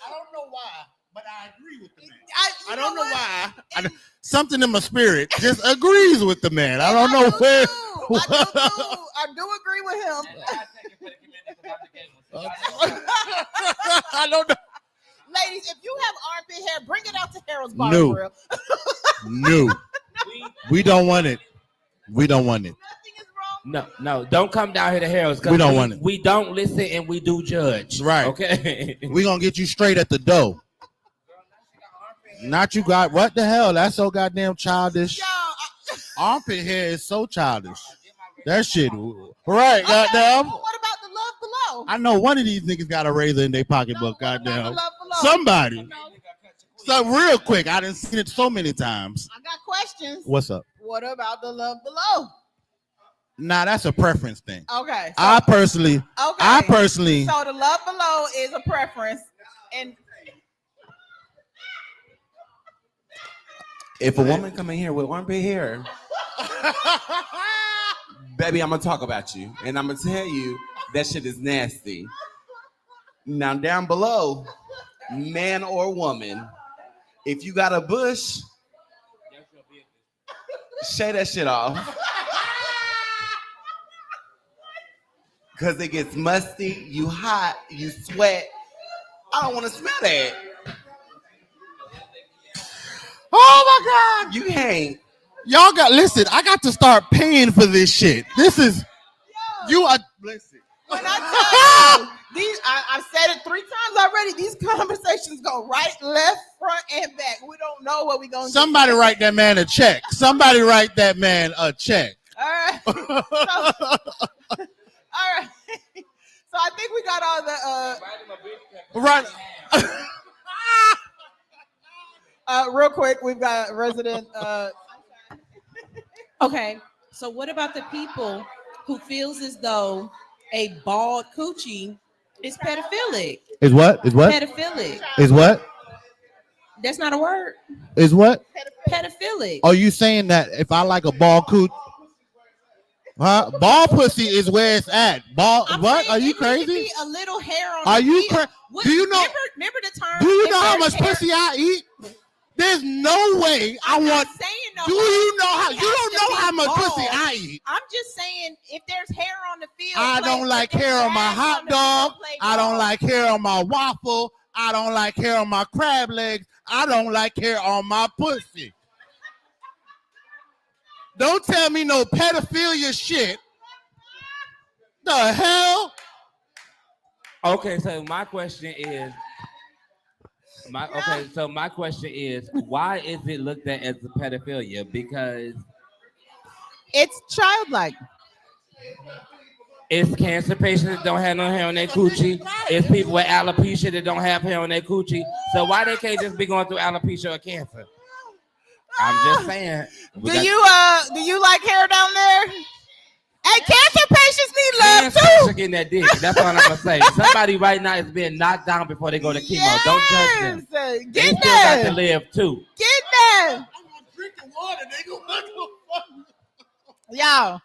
I don't know why, but I agree with the man. I don't know why. Something in my spirit just agrees with the man. I don't know where. I do agree with him. I don't know. Ladies, if you have armpit hair, bring it out to Harold's Bar. No. No. We don't want it. We don't want it. Nothing is wrong No, don't come down here to Harold's. We don't want it. We don't listen and we do judge. Right. Okay. We gonna get you straight at the door. Not you got what the hell? That's so goddamn childish. Armpit hair is so childish. That shit. Right, goddamn. Well, what about the love below? I know one of these niggas got a razor in their pocketbook, What about the goddamn. love below? Somebody. So real quick, I done seen it so many times. I got questions. What's up? What about the love below? Nah, that's a preference thing. Okay. So, I personally, so the love below is a preference, and If a woman come in here with armpit hair, baby, I'm gonna talk about you, and I'm gonna tell you that shit is nasty. Now down below, man or woman, if you got a bush, shave that shit off. Cause it gets musty, you hot, you sweat. I don't want to smell that. Oh my God. You can't. Y'all got, listen, I got to start paying for this shit. This is, you are, listen. when I tell you, I've said it 3 times already. These conversations go right, left, front, and back. We don't know what we're going to do. Somebody write that man a check. Somebody write that man a check. All right. All right. So I think we got all the Right. real quick, we've got resident Okay, so what about the people who feels as though a bald coochie is pedophilic? Is what? Is what? Pedophilic. Is what? That's not a word. Is what? Pedophilic. Are you saying that if I like a ball coot, huh? Ball pussy is where it's at. Ball. I'm What? saying Are you it needs to crazy? be a little hair on. Are the you heel. crazy? What- Do you know? Remember the term? Do you if know how there's much hair- pussy I eat? There's no way I I'm not want. saying no. Do you know how? It You has don't to know be how much bald. pussy I eat. I'm just saying if there's hair on the field. I play- don't like if there's hair on my grass hot on the dog. field, play I don't ball. like hair on my waffle. I don't like hair on my crab legs. I don't like hair on my pussy. Don't tell me no pedophilia shit. The hell? Okay, so my question is, my question is, why is it looked at as a pedophilia? Because it's childlike. it's cancer patients that don't have no hair on their coochie. It's people with alopecia that don't have hair on their coochie. So why they can't just be going through alopecia or cancer? I'm just saying. Do you like hair down there? Hey, cancer patients need love Cancer too. should get in that dick. That's all I'm gonna say. Somebody right now is being knocked down before they go to chemo. Don't judge them. Yes. They Get still got to there. live too. Get there. I'm drinking water, nigga. What the fuck? Y'all.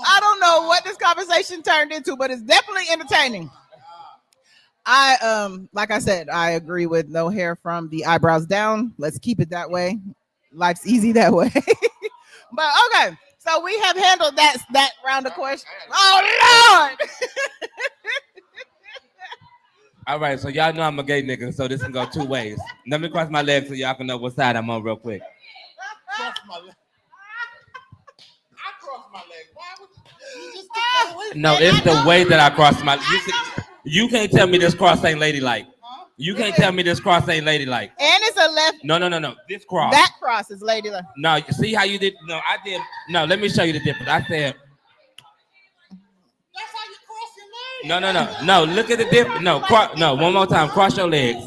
I don't know what this conversation turned into, but it's definitely entertaining. Like I said, I agree with no hair from the eyebrows down. Let's keep it that way. Life's easy that way. But okay, so we have handled that round of questions. Oh Lord. All right, so y'all know I'm a gay nigga, so this can go 2 ways. Let me cross my legs so y'all can know what side I'm on real quick. Cross my leg. I cross my leg. Why would you just No, it's the way that I cross my. You can't tell me this cross ain't ladylike. You can't tell me this cross ain't ladylike. And it's a left. No. This cross. That cross is ladylike. No, you see how you did? No, I did. No, let me show you the difference. I said. That's how you cross your leg. No. Look at the difference. No, one more time. Cross your legs.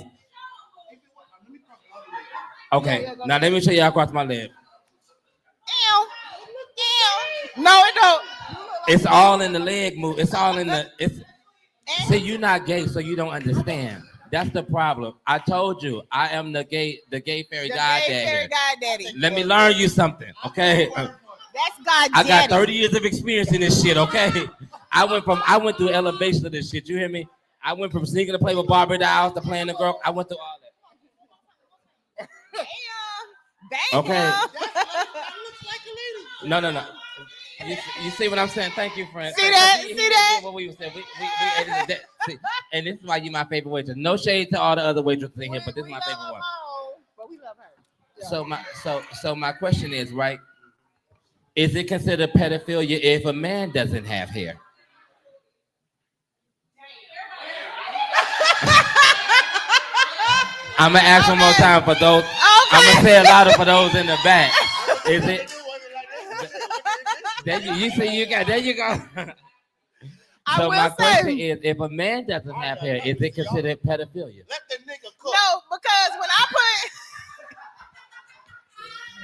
Okay. Now let me show you how I cross my leg. Ew. No, it don't. It's all in the leg move. It's all in the. See, you're not gay, so you don't understand. That's the problem. I told you, I am the gay fairy goddaddy. Let me learn you something, okay? That's God. I got 30 years of experience in this shit, okay? I went through elevation of this shit. You hear me? I went from sneaking to play with Barbie dolls to playing the girl. I went through all that. Damn. Okay. That looks like a lady. No. You see what I'm saying? Thank you, friend. See that? He See that? did what we were saying. We edited that. See, and this is why you my favorite waitress. No shade to all the other waitresses in here, but this is my favorite one. But we love her. So my question is, right? Is it considered pedophilia if a man doesn't have hair? I'm gonna ask one more time for those. I'm gonna say a louder for those in the back. Is it? There you see, you got there. You go. So my question is, if a man doesn't have hair, is it considered pedophilia? Let the nigga cook. No, because when I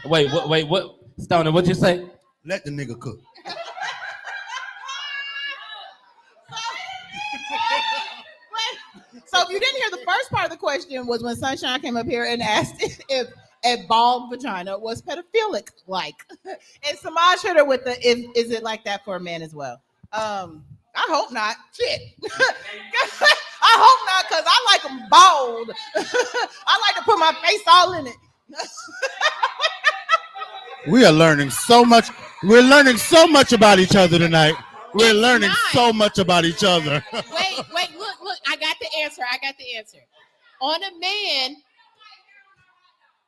put Wait, what? Stoner, what'd you say? Let the nigga cook. So if you didn't hear the first part of the question was when Sunshine came up here and asked if a bald vagina was pedophilic like. And Samaj hit her with the is it like that for a man as well? I hope not. Shit. I hope not, because I like them bald. I like to put my face all in it. We are learning so much. We're learning so much about each other tonight. We're learning so much about each other. Wait, look. I got the answer. On a man,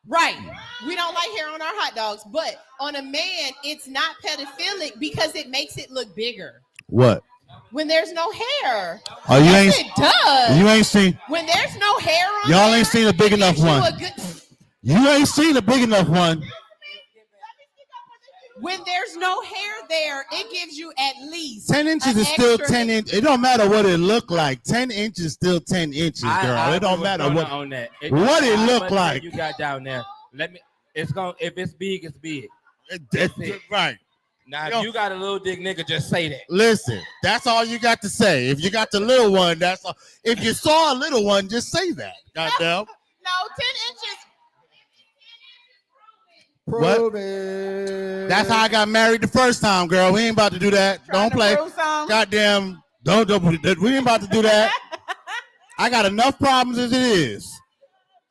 right. We don't like hair on our hot dogs, but on a man, it's not pedophilic because it makes it look bigger. What? When there's no hair. Oh, you yes, ain't. It does. You ain't seen. When there's no hair on. Y'all there, ain't seen a big enough one. You ain't seen a big enough one. When there's no hair there, it gives you at least 10 inches is still 10 inches. It don't matter what it look like. 10 inches is still 10 inches, girl. It don't matter what on that. What it look like. You got down there. Let me. It's gonna. If it's big, it's big. That's it. Right. Now, if you got a little dick nigga, just say that. Listen, that's all you got to say. If you got the little one, that's all. If you saw a little one, just say that. Goddamn. No, 10 inches. What? That's how I got married the first time, girl. We ain't about to do that. Don't play. Goddamn. Don't. We ain't about to do that. I got enough problems as it is.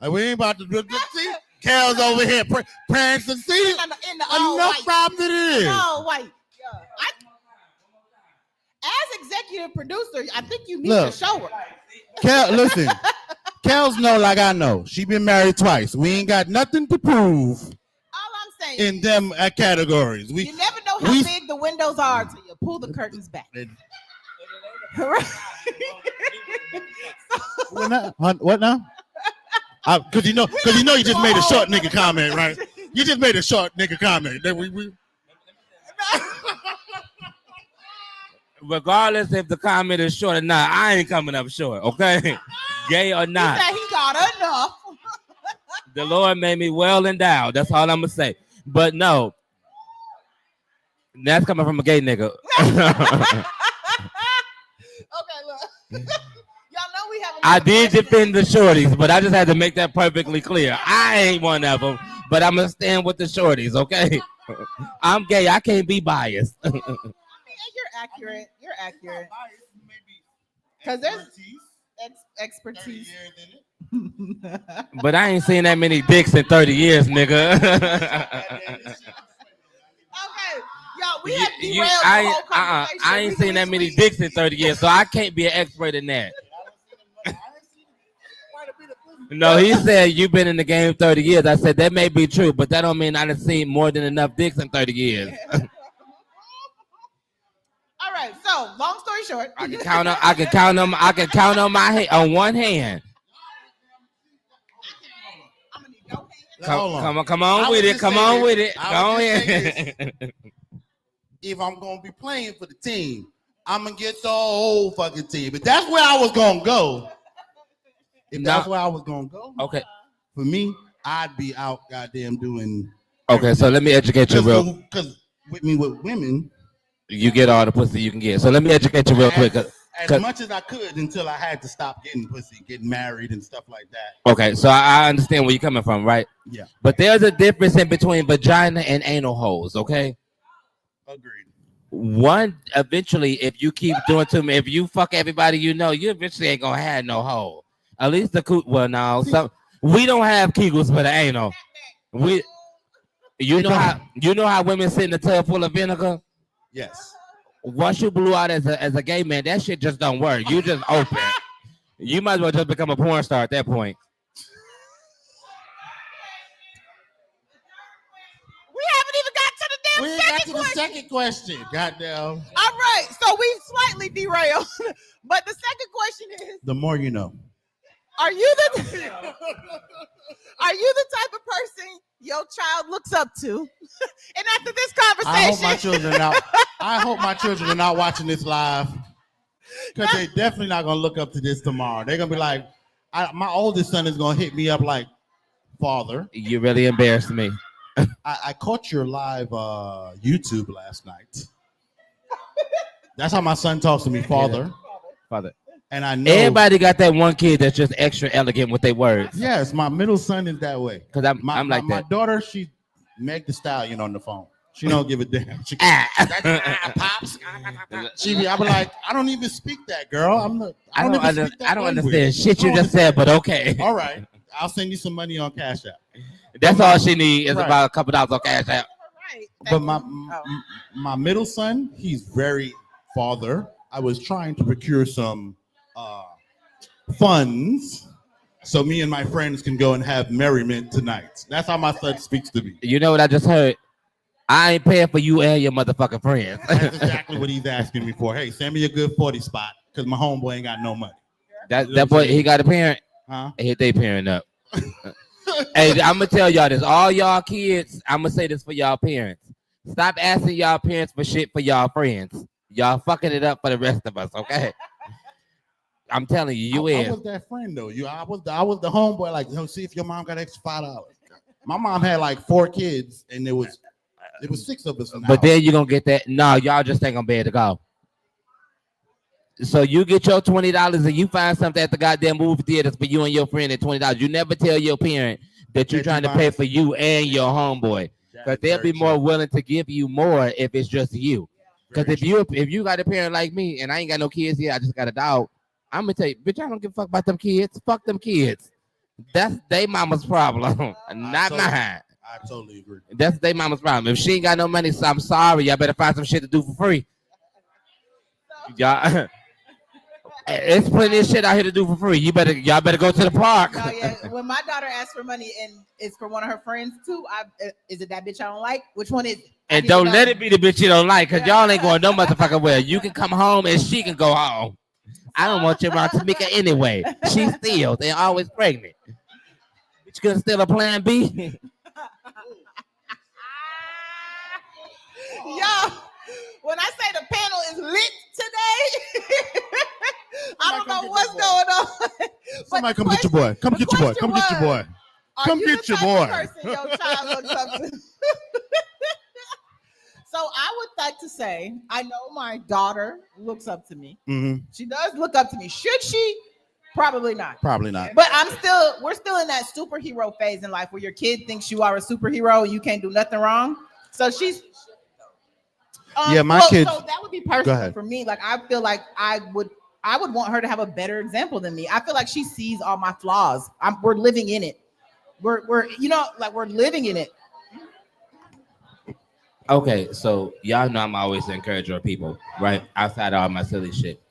We ain't about to do see. Kel's over here prancing. See, enough problems as it is. No, white. As executive producer, I think you need to show her. Kel, listen. Kel's know like I know. She been married twice. We ain't got nothing to prove. In them categories, you never know how big the windows are until you pull the curtains back. What now? Because you know, you just made a short nigga comment, right? You just made a short nigga comment. Regardless if the comment is short or not, I ain't coming up short. Okay, gay or not. He got enough. The Lord made me well endowed. That's all I'm gonna say. But no, that's coming from a gay nigga. Okay, look. Y'all know we have. I did defend the shorties, but I just had to make that perfectly clear. I ain't one of them, but I'm gonna stand with the shorties. Okay, I'm gay. I can't be biased. You're accurate. You're accurate. Because there's expertise. But I ain't seen that many dicks in 30 years, nigga. Okay, y'all, we have derailed the whole conversation. I ain't seen that many dicks in 30 years, so I can't be an expert in that. No, he said you've been in the game 30 years. I said that may be true, but that don't mean I done seen more than enough dicks in 30 years. All right, so long story short, I can count on on one hand. Come on with it. Come on with it. Go ahead. If I'm gonna be playing for the team, I'm gonna get the whole fucking team. But that's where I was gonna go. If that's where I was gonna go, okay. For me, I'd be out goddamn doing. Okay, so let me educate you real. Because with women, you get all the pussy you can get. So let me educate you real quick. As much as I could until I had to stop getting pussy, getting married and stuff like that. Okay, so I understand where you're coming from, right? Yeah. But there's a difference in between vagina and anal holes, okay? Agreed. One, eventually, if you keep doing to me, if you fuck everybody you know, you eventually ain't gonna have no hole. At least we don't have Kegels for the anal. You know how women sit in a tub full of vinegar? Yes. Once you blew out as a gay man, that shit just don't work. You just open. You might as well just become a porn star at that point. second question. Goddamn. All right, so we slightly derailed, but the second question is: The more you know. Are you the type of person your child looks up to? And after this conversation, I hope my children are not watching this live, because they're definitely not gonna look up to this tomorrow. They're gonna be like, my oldest son is gonna hit me up like, Father. You really embarrassed me. I caught your live YouTube last night. That's how my son talks to me, Father. Father. And I know everybody got that one kid that's just extra elegant with their words. Yes, my middle son is that way. Because I'm like my that. daughter, she Meg the Stallion on the phone. She don't give a damn. She pops. I be like, I don't even speak that, girl. I don't understand shit you just said, but okay. All right, I'll send you some money on Cash App. That's all she needs is about a couple dollars on Cash App. But my middle son, he's very Father. I was trying to procure some funds so me and my friends can go and have merriment tonight. That's how my son speaks to me. You know what I just heard? I ain't paying for you and your motherfucking friends. That's exactly what he's asking me for. Hey, send me a good 40 spot because my homeboy ain't got no money. That boy, he got a parent. Huh? He hit their parent up. Hey, I'm gonna tell y'all this. All y'all kids, I'm gonna say this for y'all parents. Stop asking y'all parents for shit for y'all friends. Y'all fucking it up for the rest of us, okay? I'm telling you, I was that friend though. I was the homeboy. Like, see if your mom got extra $5. My mom had like 4 kids, and it was 6 of us. But then you're gonna get that. No, y'all just ain't gonna be able to go. So you get your $20 and you find something at the goddamn movie theaters for you and your friend at $20. You never tell your parent that you're trying to pay for you and your homeboy, because they'll be more willing to give you more if it's just you. Because if you got a parent like me and I ain't got no kids yet, I just got a dog. I'm gonna tell you, bitch, I don't give a fuck about them kids. Fuck them kids. That's they mama's problem, not mine. I totally agree. That's they mama's problem. If she ain't got no money, so I'm sorry. Y'all better find some shit to do for free. Y'all, it's plenty of shit out here to do for free. Y'all better go to the park. No, yeah. When my daughter asks for money and it's for one of her friends too, is it that bitch I don't like? Which one is it? And don't let it be the bitch you don't like, because y'all ain't going no motherfucking well. You can come home and she can go home. I don't want you around Tamika anyway. She steals and always pregnant. Bitch, gonna steal a plan B? Yo, when I say the panel is lit today, I don't know what's going on. Somebody come get your boy. Come get your boy. Come get your boy. Come get your boy. Person your child looks up to? So I would like to say, I know my daughter looks up to me. Mm-hmm. She does look up to me. Should she? Probably not. Probably not. But we're still in that superhero phase in life where your kid thinks you are a superhero. You can't do nothing wrong. So she's. My kids. So that would be personal for me. Like I feel like I would want her to have a better example than me. I feel like she sees all my flaws. We're living in it. We're living in it. Okay, so y'all know I'm always the encourager of people, right? Outside of all my silly shit.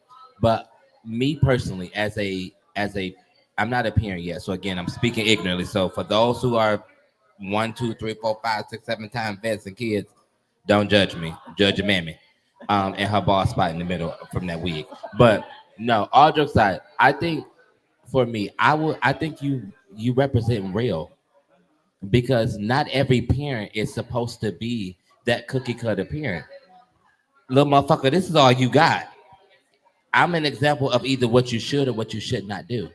But me personally, as I'm not a parent yet. So again, I'm speaking ignorantly. So for those who are 1, 2, 3, 4, 5, 6, 7 time vets and kids, don't judge me. Judge your mammy. And her bald spot in the middle from that wig. But no, all jokes aside, I think for me, I think you represent real, because not every parent is supposed to be that cookie cutter parent. Little motherfucker, this is all you got. I'm an example of either what you should or what you should not do.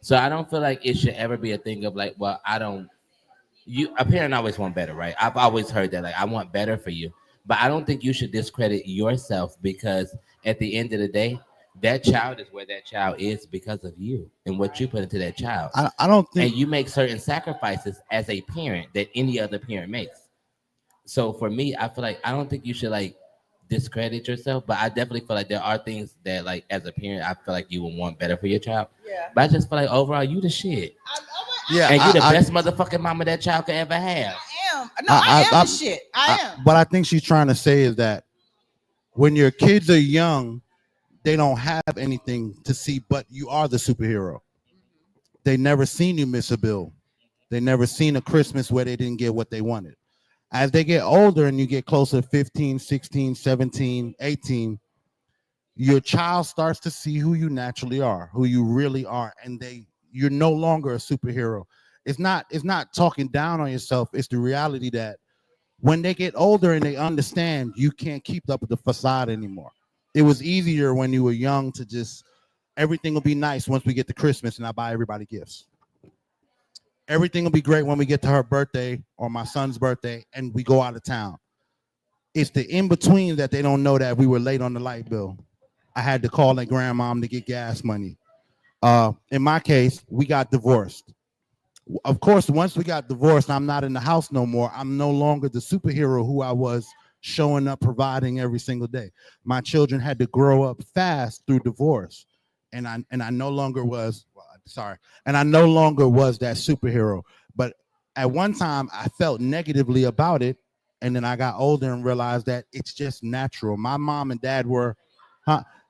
So I don't feel like it should ever be a thing of like, well, a parent always want better, right? I've always heard that, like, I want better for you. But I don't think you should discredit yourself, because at the end of the day, that child is where that child is because of you and what you put into that child. I don't think. And you make certain sacrifices as a parent that any other parent makes. So for me, I feel like I don't think you should like discredit yourself, but I definitely feel like there are things that, like, as a parent, I feel like you would want better for your child. Yeah. But I just feel like overall, you the shit. Yeah, and you the best motherfucking mama that child could ever have. I am. No, I am the shit. I am. What I think she's trying to say is that when your kids are young, they don't have anything to see, but you are the superhero. They never seen you miss a bill. They never seen a Christmas where they didn't get what they wanted. As they get older and you get closer to 15, 16, 17, 18, your child starts to see who you naturally are, who you really are, and you're no longer a superhero. It's not talking down on yourself. It's the reality that when they get older and they understand you can't keep up with the facade anymore. It was easier when you were young to just everything will be nice once we get to Christmas and I buy everybody gifts. Everything will be great when we get to her birthday or my son's birthday and we go out of town. It's the in-between that they don't know that we were late on the light bill. I had to call their grandmom to get gas money. In my case, we got divorced. Of course, once we got divorced, I'm not in the house no more. I'm no longer the superhero who I was, showing up, providing every single day. My children had to grow up fast through divorce. And I no longer was, and I no longer was that superhero. But at one time I felt negatively about it. And then I got older and realized that it's just natural. My mom and dad were,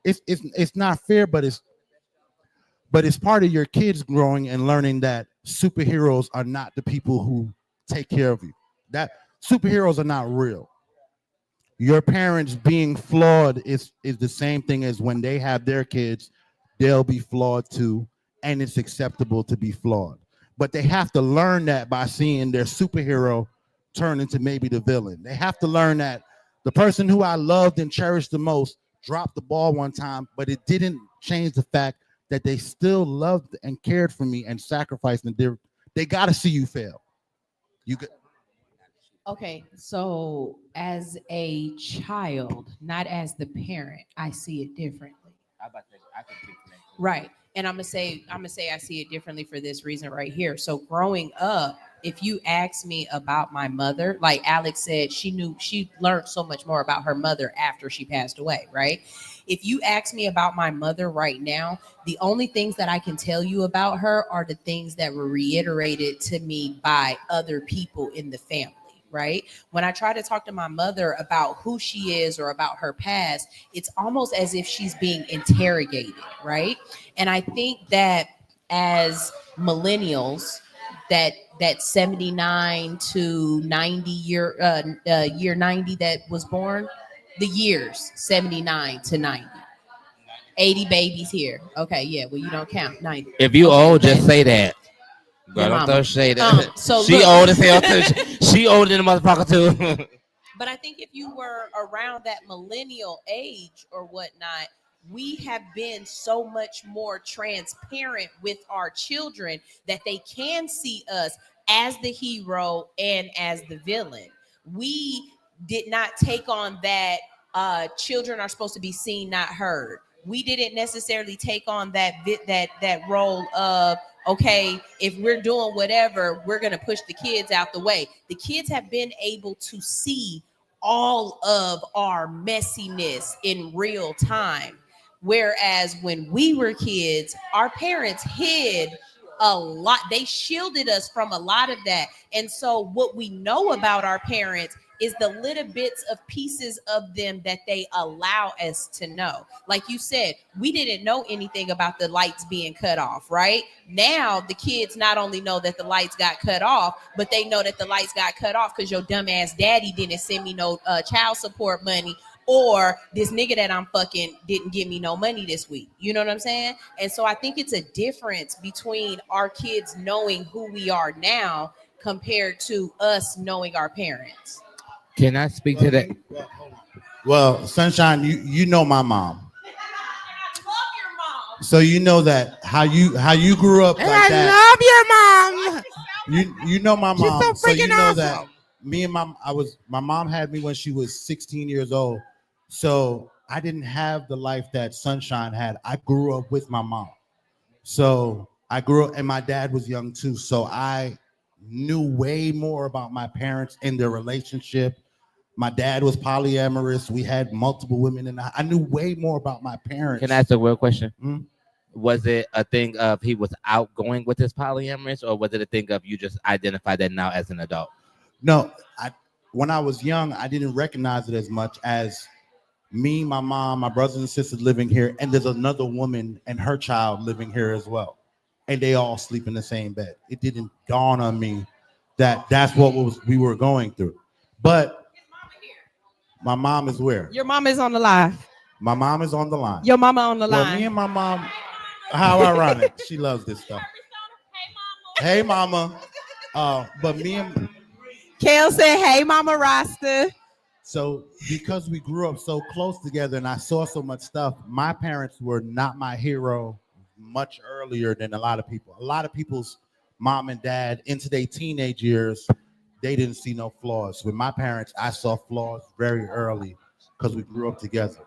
it's not fair, but it's part of your kids growing and learning that superheroes are not the people who take care of you. That superheroes are not real. Your parents being flawed is the same thing as when they have their kids, they'll be flawed too, and it's acceptable to be flawed. But they have to learn that by seeing their superhero turn into maybe the villain. They have to learn that the person who I loved and cherished the most dropped the ball one time, but it didn't change the fact that they still loved and cared for me and sacrificed. And they got to see you fail. Okay, so as a child, not as the parent, I see it differently. Right. And I'm gonna say I see it differently for this reason right here. So growing up, if you ask me about my mother, like Alex said, she learned so much more about her mother after she passed away, right? If you ask me about my mother right now, the only things that I can tell you about her are the things that were reiterated to me by other people in the family. Right? When I try to talk to my mother about who she is or about her past, it's almost as if she's being interrogated, right? And I think that as millennials, that 79 to 90 year 90 that was born, the years 79 to 90. 80 babies here. Okay, yeah, well, you don't count 90. If you old, just say that. Girl, don't throw shade at so she look, old as hell too. She older than a motherfucker too. But I think if you were around that millennial age or whatnot, we have been so much more transparent with our children that they can see us as the hero and as the villain. We did not take on that children are supposed to be seen, not heard. We didn't necessarily take on that role of, okay, if we're doing whatever, we're going to push the kids out the way. The kids have been able to see all of our messiness in real time. Whereas when we were kids, our parents hid a lot. They shielded us from a lot of that. And so what we know about our parents is the little bits of pieces of them that they allow us to know. Like you said, we didn't know anything about the lights being cut off, right? Now the kids not only know that the lights got cut off, but they know that the lights got cut off because your dumbass daddy didn't send me no child support money, or this nigga that I'm fucking didn't give me no money this week. You know what I'm saying? And so I think it's a difference between our kids knowing who we are now compared to us knowing our parents. Can I speak to that? Well, Sunshine, you know my mom. I love your mom. So you know that how you grew up like I that. love your mom. You know my mom. So you know awesome. that me and my mom had me when she was 16 years old. So I didn't have the life that Sunshine had. I grew up with my mom. So I grew up, and my dad was young too. So I knew way more about my parents and their relationship. My dad was polyamorous. We had multiple women, and I knew way more about my parents. Can I ask a real question? Hmm? Was it a thing of he was outgoing with his polyamorous, or was it a thing of you just identified that now as an adult? No, when I was young, I didn't recognize it as much as me, my mom, my brothers and sisters living here, and there's another woman and her child living here as well. And they all sleep in the same bed. It didn't dawn on me that that's what we were going through. But my mom is where? Your mama is on the live. My mom is on the line. Your mama on the Well, line. me and my mom, how ironic. She loves this stuff. Hey, mama. But me and Kale said, "Hey, Mama Rasta." so because we grew up so close together and I saw so much stuff, my parents were not my hero much earlier than a lot of people. A lot of people's mom and dad into their teenage years, they didn't see no flaws. With my parents, I saw flaws very early because we grew up together.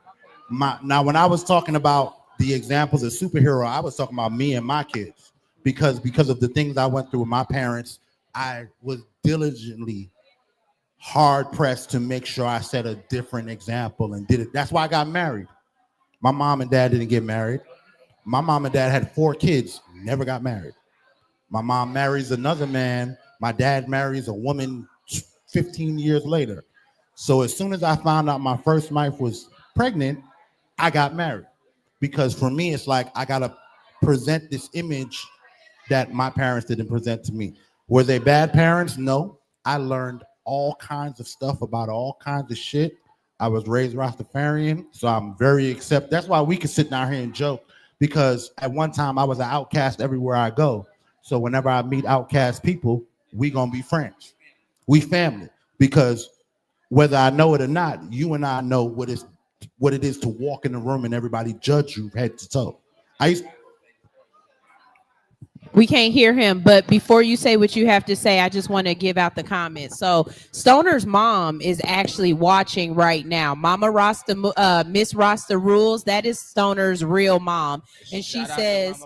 Now, when I was talking about the examples of superhero, I was talking about me and my kids because of the things I went through with my parents. I was diligently hard pressed to make sure I set a different example and did it. That's why I got married. My mom and dad didn't get married. My mom and dad had 4 kids, never got married. My mom marries another man. My dad marries a woman 15 years later. So as soon as I found out my first wife was pregnant, I got married. Because for me, it's like I got to present this image that my parents didn't present to me. Were they bad parents? No. I learned all kinds of stuff about all kinds of shit. I was raised Rastafarian, so I'm very accept. That's why we can sit down here and joke, because at one time I was an outcast everywhere I go. So whenever I meet outcast people, we gonna be friends. We family, because whether I know it or not, you and I know what it is to walk in the room and everybody judge you head to toe. We can't hear him, but before you say what you have to say, I just want to give out the comments. So Stoner's mom is actually watching right now. Mama Rasta, Miss Rasta Rules, that is Stoner's real mom. And she says,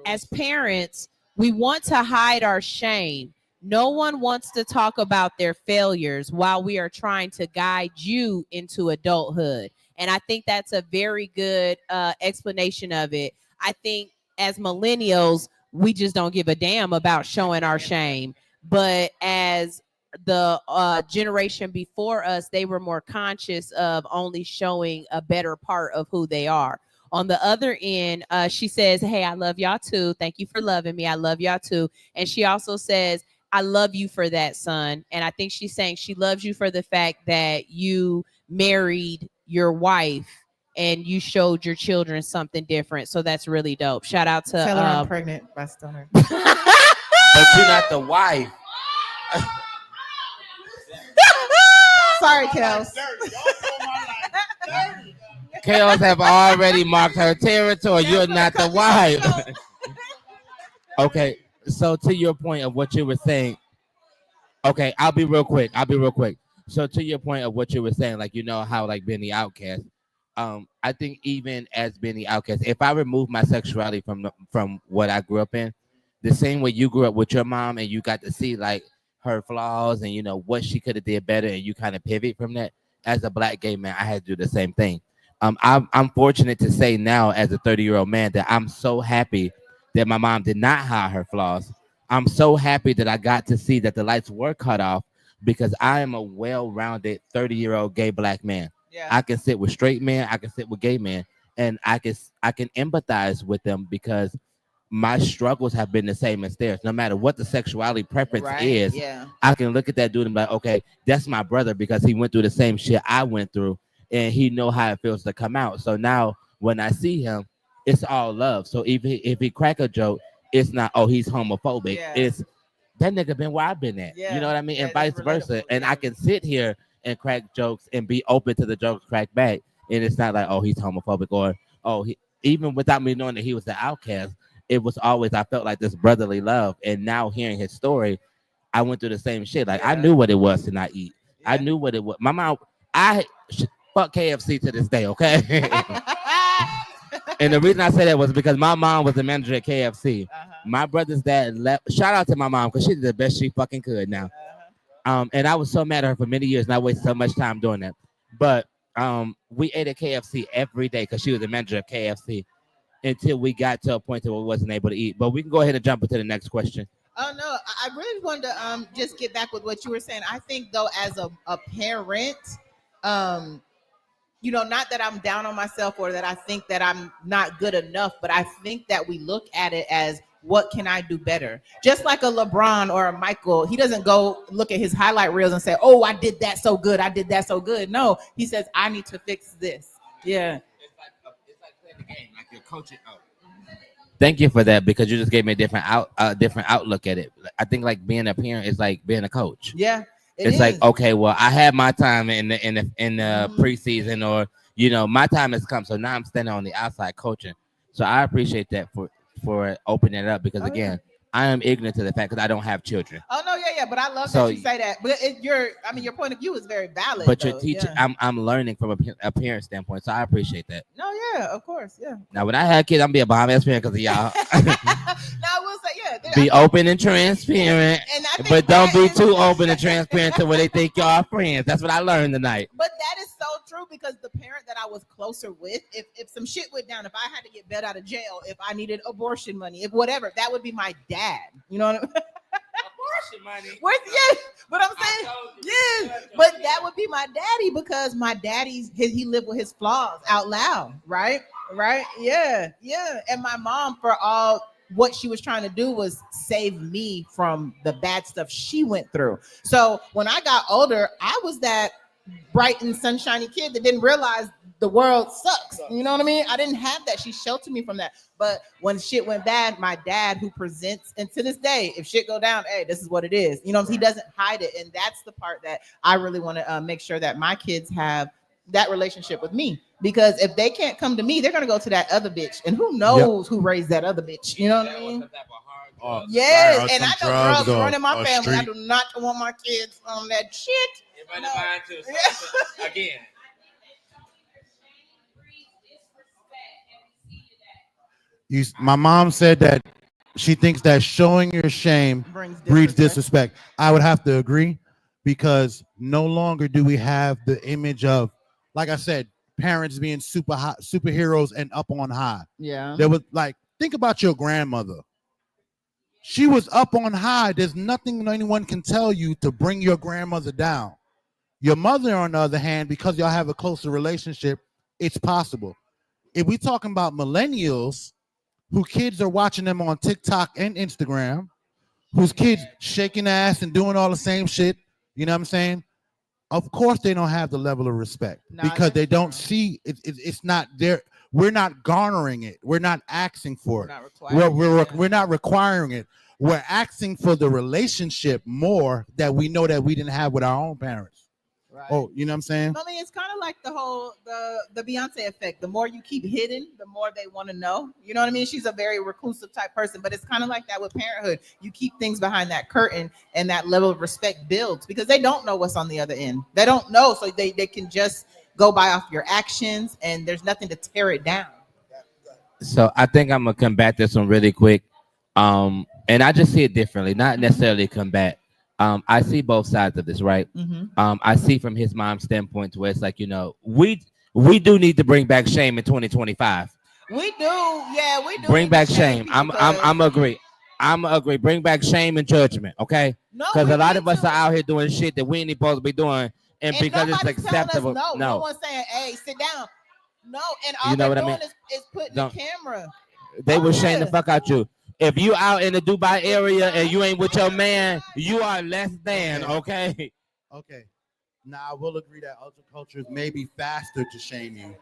as parents, we want to hide our shame. No one wants to talk about their failures while we are trying to guide you into adulthood. And I think that's a very good explanation of it. I think as millennials, we just don't give a damn about showing our shame. But as the generation before us, they were more conscious of only showing a better part of who they are. On the other end, she says, hey, I love y'all too. Thank you for loving me. I love y'all too. And she also says, I love you for that, son. And I think she's saying she loves you for the fact that you married your wife and you showed your children something different. So that's really dope. Shout out to Tell her I'm pregnant by Stoner. But you're not the wife. Sorry, Kels. Kels have already marked her territory. You're not the wife. Okay, so to your point of what you were saying, okay, I'll be real quick. So to your point of what you were saying, like, you know how like being the outcast, I think even as being the outcast, if I remove my sexuality from what I grew up in, the same way you grew up with your mom and you got to see like her flaws and you know what she could have did better, and you kind of pivot from that. As a black gay man, I had to do the same thing. I'm fortunate to say now, as a 30-year-old man, that I'm so happy that my mom did not hide her flaws. I'm so happy that I got to see that the lights were cut off, because I am a well-rounded 30-year-old gay black man. Yeah. I can sit with straight men, I can sit with gay men, and I can empathize with them because my struggles have been the same as theirs. No matter what the sexuality preference is, I can look at that dude and be like, okay, that's my brother because he went through the same shit I went through, and he know how it feels to come out. So now when I see him, it's all love. So if he crack a joke, it's not, oh, he's homophobic. Yeah. It's that nigga been where I've been at. Yeah. You know what I mean? And vice versa. And I can sit here and crack jokes and be open to the jokes cracked back. And it's not like, oh, he's homophobic, or, oh, even without me knowing that he was the outcast, it was always, I felt like this brotherly love. And now hearing his story, I went through the same shit. Like, I knew what it was to not eat. I knew what it was. My mom, I fuck KFC to this day, okay? And the reason I say that was because my mom was the manager at KFC. My brother's dad left. Shout out to my mom, because she did the best she fucking could now. And I was so mad at her for many years, and I wasted so much time doing that. But we ate at KFC every day because she was the manager of KFC until we got to a point where we wasn't able to eat. But we can go ahead and jump into the next question. Oh, no, I really wanted to just get back with what you were saying. I think, though, as a parent, you know, not that I'm down on myself or that I think that I'm not good enough, but I think that we look at it as what can I do better? Just like a LeBron or a Michael, he doesn't go look at his highlight reels and say, oh, I did that so good. I did that so good. No, he says, I need to fix this. Yeah. It's like playing the game, like you're coaching. Oh. Thank you for that, because you just gave me a different outlook at it. I think like being a parent is like being a coach. Yeah. It's like, okay, well, I had my time in the preseason, or my time has come. So now I'm standing on the outside coaching. So I appreciate that for opening it up, because again, I am ignorant to the fact because I don't have children. Oh no, yeah, but I love that you say that. But your point of view is very valid. But you're teaching. Yeah. I'm learning from a parent standpoint, so I appreciate that. No, yeah, of course, yeah. Now, when I had kids, I'm gonna be a bomb ass parent because of y'all. Now I will say, yeah. Be open and transparent, but don't be too open and transparent to where they think y'all are friends. That's what I learned tonight. But that is so true, because the parent that I was closer with, if some shit went down, if I had to get bailed out of jail, if I needed abortion money, if whatever, that would be my dad. You know what I mean? Abortion money. Yeah, but I'm saying, yeah, but that would be my daddy, because my he lived with his flaws out loud, right? Yeah. And my mom, for all what she was trying to do, was save me from the bad stuff she went through. So when I got older, I was that bright and sunshiny kid that didn't realize the world sucks. You know what I mean? I didn't have that. She sheltered me from that. But when shit went bad, my dad, who presents, and to this day, if shit go down, hey, this is what it is. You know, he doesn't hide it. And that's the part that I really want to make sure that my kids have that relationship with me. Because if they can't come to me, they're going to go to that other bitch. And who knows who raised that other bitch? You know what I mean? Yes. And I know drugs running my family. Street. I do not want my kids on that shit. No. Again. My mom said that she thinks that showing your shame breeds disrespect. I would have to agree, because no longer do we have the image of, like I said, parents being superheroes and up on high. Yeah. There was think about your grandmother. She was up on high. There's nothing anyone can tell you to bring your grandmother down. Your mother, on the other hand, because y'all have a closer relationship, it's possible. If we talking about millennials, who kids are watching them on TikTok and Instagram, whose kids shaking ass and doing all the same shit, you know what I'm saying? Of course they don't have the level of respect, because they don't see it. It's not there. We're not garnering it. We're not asking for it. We're not requiring it. We're asking for the relationship more that we know that we didn't have with our own parents. Right. Oh, you know what I'm saying? I mean, it's kind of like the Beyonce effect. The more you keep hidden, the more they want to know. You know what I mean? She's a very reclusive type person, but it's kind of like that with parenthood. You keep things behind that curtain, and that level of respect builds, because they don't know what's on the other end. They don't know, so they can just go by off your actions, and there's nothing to tear it down. So I think I'm gonna combat this one really quick, and I just see it differently, not necessarily combat. I see both sides of this, right? Mm-hmm. I see from his mom's standpoint where it's like, we do need to bring back shame in 2025. We do, yeah, we do. Bring back shame. I'm agree. Bring back shame and judgment, okay? Because a lot of us are out here doing shit that we ain't supposed to be doing, and because it's acceptable. No one's saying, "Hey, sit down." No, and all they're doing is putting the camera. They will shame the fuck out you. If you out in the Dubai area and you ain't with your man, you are less than, okay? Okay. Now, I will agree that other cultures may be faster to shame you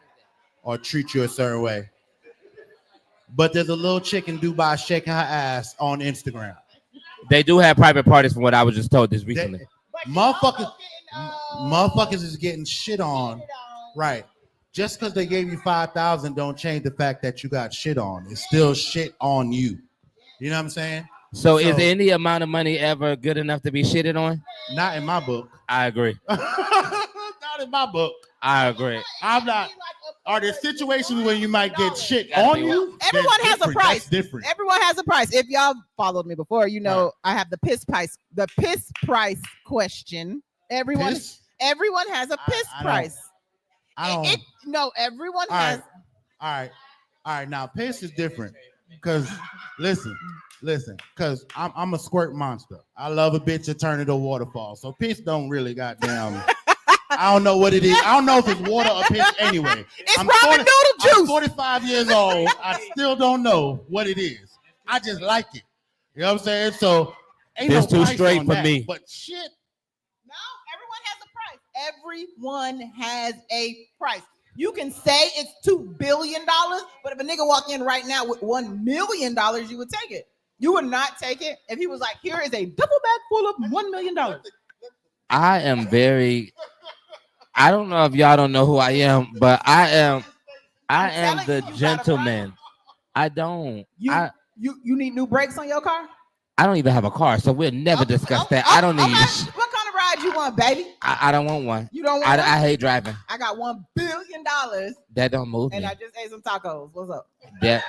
or treat you a certain way. But there's a little chick in Dubai shaking her ass on Instagram. They do have private parties from what I was just told this recently. Motherfuckers is getting shit on. Right. Just because they gave you 5,000 don't change the fact that you got shit on. It's still shit on you. You know what I'm saying? So is any amount of money ever good enough to be shitted on? Not in my book. I agree. Not in my book. I agree. I'm not. Are there situations where you might get shit on you? Everyone has a price. That's different. Everyone has a price. If y'all followed me before, you know I have the piss price question. Everyone has a piss price. Everyone has. All right. Now piss is different. Because listen, because I'm a squirt monster. I love a bitch to turn into a waterfall. So piss don't really goddamn. I don't know what it is. I don't know if it's water or piss anyway. It's ramen noodle juice. I'm 45 years old. I still don't know what it is. I just like it. You know what I'm saying? So ain't This no too price straight on for that. me. But shit, No, everyone has a price. You can say it's $2 billion, but if a nigga walk in right now with $1 million, you would take it. You would not take it if he was like, here is a duffel bag full of $1 million. I am very. I don't know if y'all don't know who I am, but I am telling the you, you got a gentleman. I don't. You need new brakes on your car? I don't even have a car, so we'll never discuss that. I don't need. Okay. What kind of ride you want, baby? I don't want one. You don't want one? I hate driving. I got $1 billion That don't move and me. I just ate some tacos. What's up? That.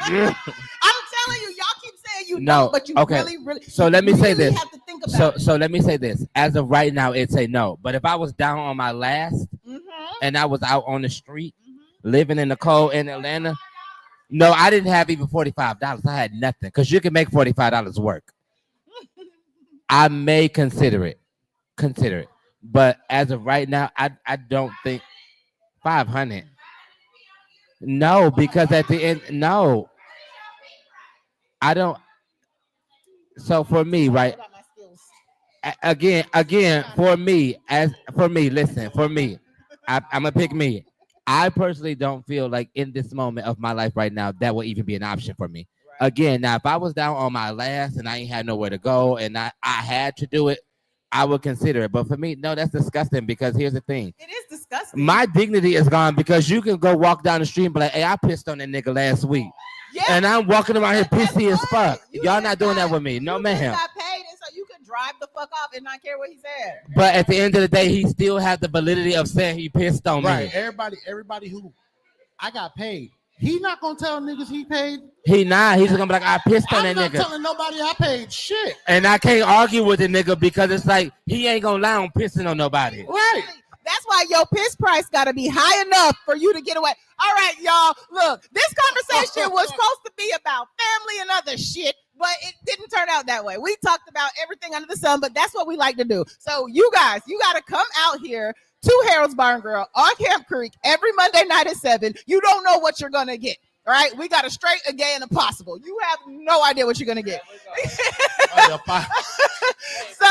I'm telling you, y'all keep saying you No, don't, but you okay. really. So let me say really this. have to think about So let me say this. As of right now, it's a no. But if I was down on my last it. and I was out on the street living in the cold in Atlanta, no, I didn't have even $45. I had nothing because you can make $45 work. I may consider it. But as of right now, I don't think 500. No, because at the end, no. I don't. So for me, right? Again, for me, listen, for me, I'm gonna pick me. I personally don't feel like in this moment of my life right now that will even be an option for me. Right. Again, now if I was down on my last and I ain't had nowhere to go and I had to do it, I would consider it. But for me, no, that's disgusting because here's the thing. It is disgusting. My dignity is gone because you can go walk down the street and be like, hey, I pissed on that nigga last week. Yeah. And I'm walking around here pissy as fuck. Y'all not doing that with me. No, ma'am. Got paid and so you could drive the fuck off and not care what he said. But at the end of the day, he still has the validity of saying he pissed on me. right? Everybody who I got paid, he not gonna tell niggas he paid. He not. He's just gonna be like, I pissed on I'm that not nigga. telling nobody I paid shit. And I can't argue with the nigga because it's like he ain't gonna lie on pissing on nobody. Right. That's why your piss price got to be high enough for you to get away. All right, y'all. Look, this conversation was supposed to be about family and other shit, but it didn't turn out that way. We talked about everything under the sun, but that's what we like to do. So you guys, you got to come out here to Harold's Barn Girl on Camp Creek every Monday night at 7. You don't know what you're going to get. All right, we got a straight, a gay, and a possible. You have no idea what you're gonna get. So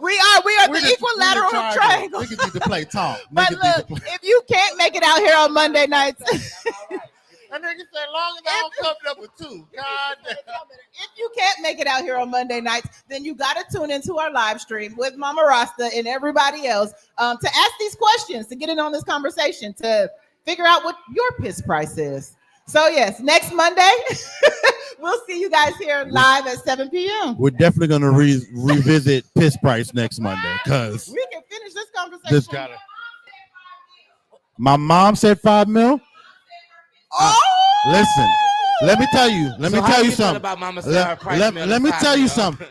we are the equilateral triangle. We can need to play Tom. But look, if you can't make it out here on Monday nights, that nigga said long as I don't come up with 2. God damn. If you can't make it out here on Monday nights, then you got to tune into our live stream with Mama Rasta and everybody else to ask these questions, to get in on this conversation, to figure out what your piss price is. So yes, next Monday, we'll see you guys here live at 7 p.m. We're definitely gonna revisit piss price next Monday because we can finish this conversation. My mom said $5 million. Listen, let me tell you. Let me tell you something. Let me tell you something.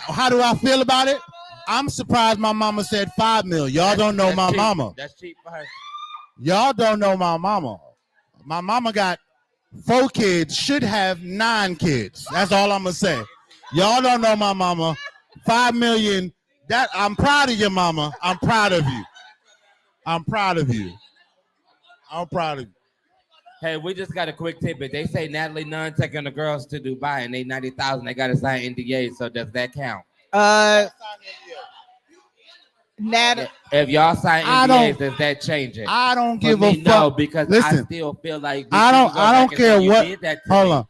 How do I feel about it? I'm surprised my mama said $5 million. Y'all don't know my mama. That's cheap for her. Y'all don't know my mama. My mama got 4 kids, should have 9 kids. That's all I'm gonna say. Y'all don't know my mama. $5 million. That I'm proud of your mama. I'm proud of you. I'm proud of you. I'm proud of you. Hey, we just got a quick tidbit. They say Natalie Nunn taking the girls to Dubai and they 90,000. They got to sign NDA. So does that count? If y'all sign NDAs, does that change it? I don't give a fuck. No, because listen, I still feel like I don't care what. Hold on.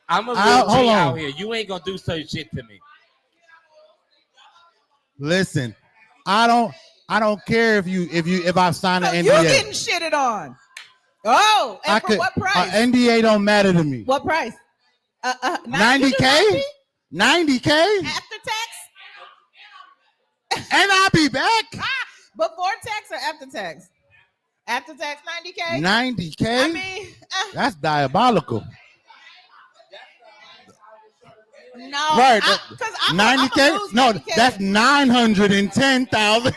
I'm a real G out here. You ain't gonna do certain shit to me. Listen, I don't care if I sign an NDA. You're getting shitted on. Oh, and for what price? NDA don't matter to me. What price? 90K? 90K? After tax? And I'll be back. Before tax or after tax? After tax, 90K? 90K? I mean, that's diabolical. No. Right. 90K? No, that's 910,000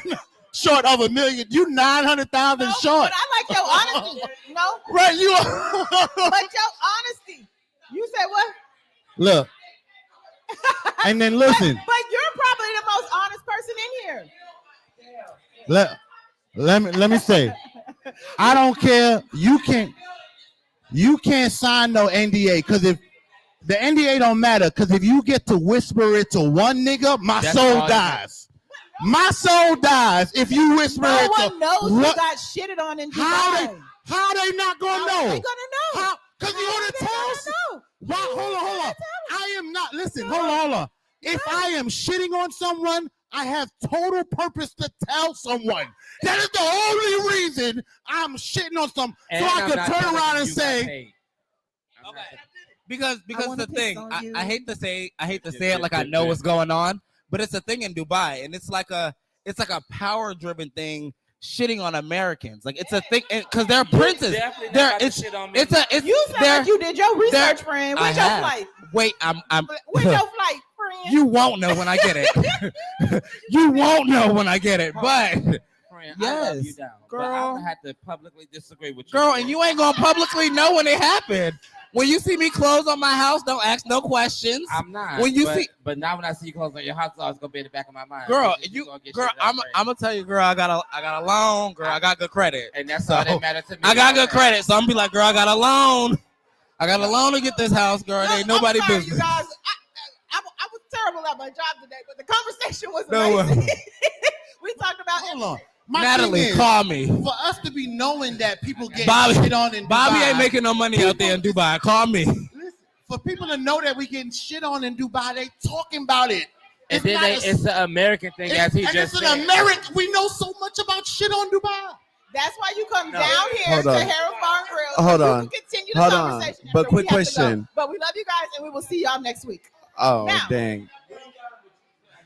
short of $1 million. You 900,000 short. But I like your honesty. No. Right, you. But your honesty. You said what? Look. And then listen. But you're probably the most honest person in here. Let me say, I don't care. You can't. You can't sign no NDA because if the NDA don't matter, because if you get to whisper it to one nigga, my That's soul all dies. My soul dies if you whisper No it one to knows you what? got shitted on in How Dubai. how they not gonna How know? are they gonna know? How? Because you want to tell us? Why? Hold on. I am not. Listen, hold on. If I am shitting on someone, I have total purpose to tell someone. That is the only reason I'm shitting on some, so I I'm can not turn telling around you and you got say, paid. Because wanna the piss thing, on you. I hate to say it like I know what's going on, but it's a thing in Dubai, and it's like a power driven thing, shitting on Americans. Like it's a thing because they're princes. Definitely not They're about to it's shit on me. it's a it's You sound they're- like you did your research, there- friend. I Where's your have. flight? Wait, I'm Where's your flight, friend? you won't know when I get it. You won't know when I get it, but Friend, I love you yes, down, girl. but I'm gonna have to publicly disagree with you. girl, and you ain't gonna publicly know when it happened. When you see me close on my house, don't ask no questions. I'm not. When you but, see- but now when I see you close on your house, it's gonna be in the back of my mind. Girl, You gonna get girl, shit out I'm first. gonna tell you, girl, I got a loan, girl, I got good credit. and that's So, all that matters to me. I got good credit, so I'm gonna be like, girl, I got a loan. I got a loan to get this house, girl. It ain't nobody I'm sorry, business. You guys, I was terrible at my job today, but the conversation was No, amazing. We talked about hold on. My Natalie, thing is, call me. for us to be knowing that people get Bobby- shit on in Bobby Dubai, ain't making no money out there in Dubai. Call me. Listen, for people to know that we getting shit on in Dubai, they talking about it. And then it's an American thing, as he just it's said. an American. We know so much about shit on Dubai. That's why you come No. down here Hold to on. Harold Farm Grill. Hold so we on. can continue the Hold on. conversation. But after quick we have to go. question. But we love you guys, and we will see y'all next week. Oh, Now. dang.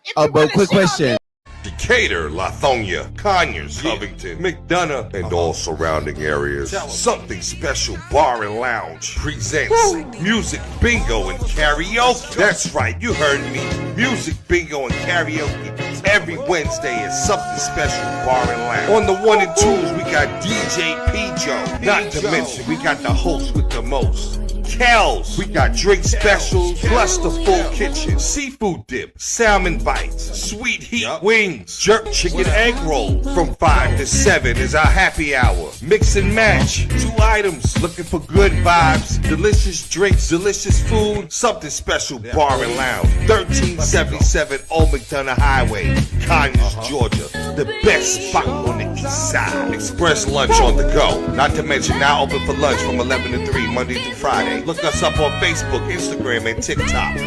If Oh, you but wanna quick shit on question. Decatur, Lithonia, Conyers, Covington, McDonough, and all surrounding areas. Something Special Bar and Lounge presents Music Bingo and Karaoke. That's right, you heard me. Music Bingo and Karaoke every Wednesday at Something Special Bar and Lounge. On the 1 and 2s, we got DJ P-Joe. Not to mention, we got the host with the most. Kells, we got drink specials, plus the full kitchen, seafood dip, salmon bites, sweet heat wings, jerk chicken egg roll. From 5 to 7 is our happy hour. Mix and match, 2 items, looking for good vibes, delicious drinks, delicious food, Something Special Bar and Lounge. 1377 Old McDonough Highway, Conyers, Georgia. The best spot on the east side. Express lunch on the go. Not to mention now open for lunch from 11 to 3 Monday through Friday. Look us up on Facebook, Instagram, and TikTok.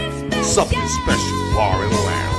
Something Special Bar and Lounge.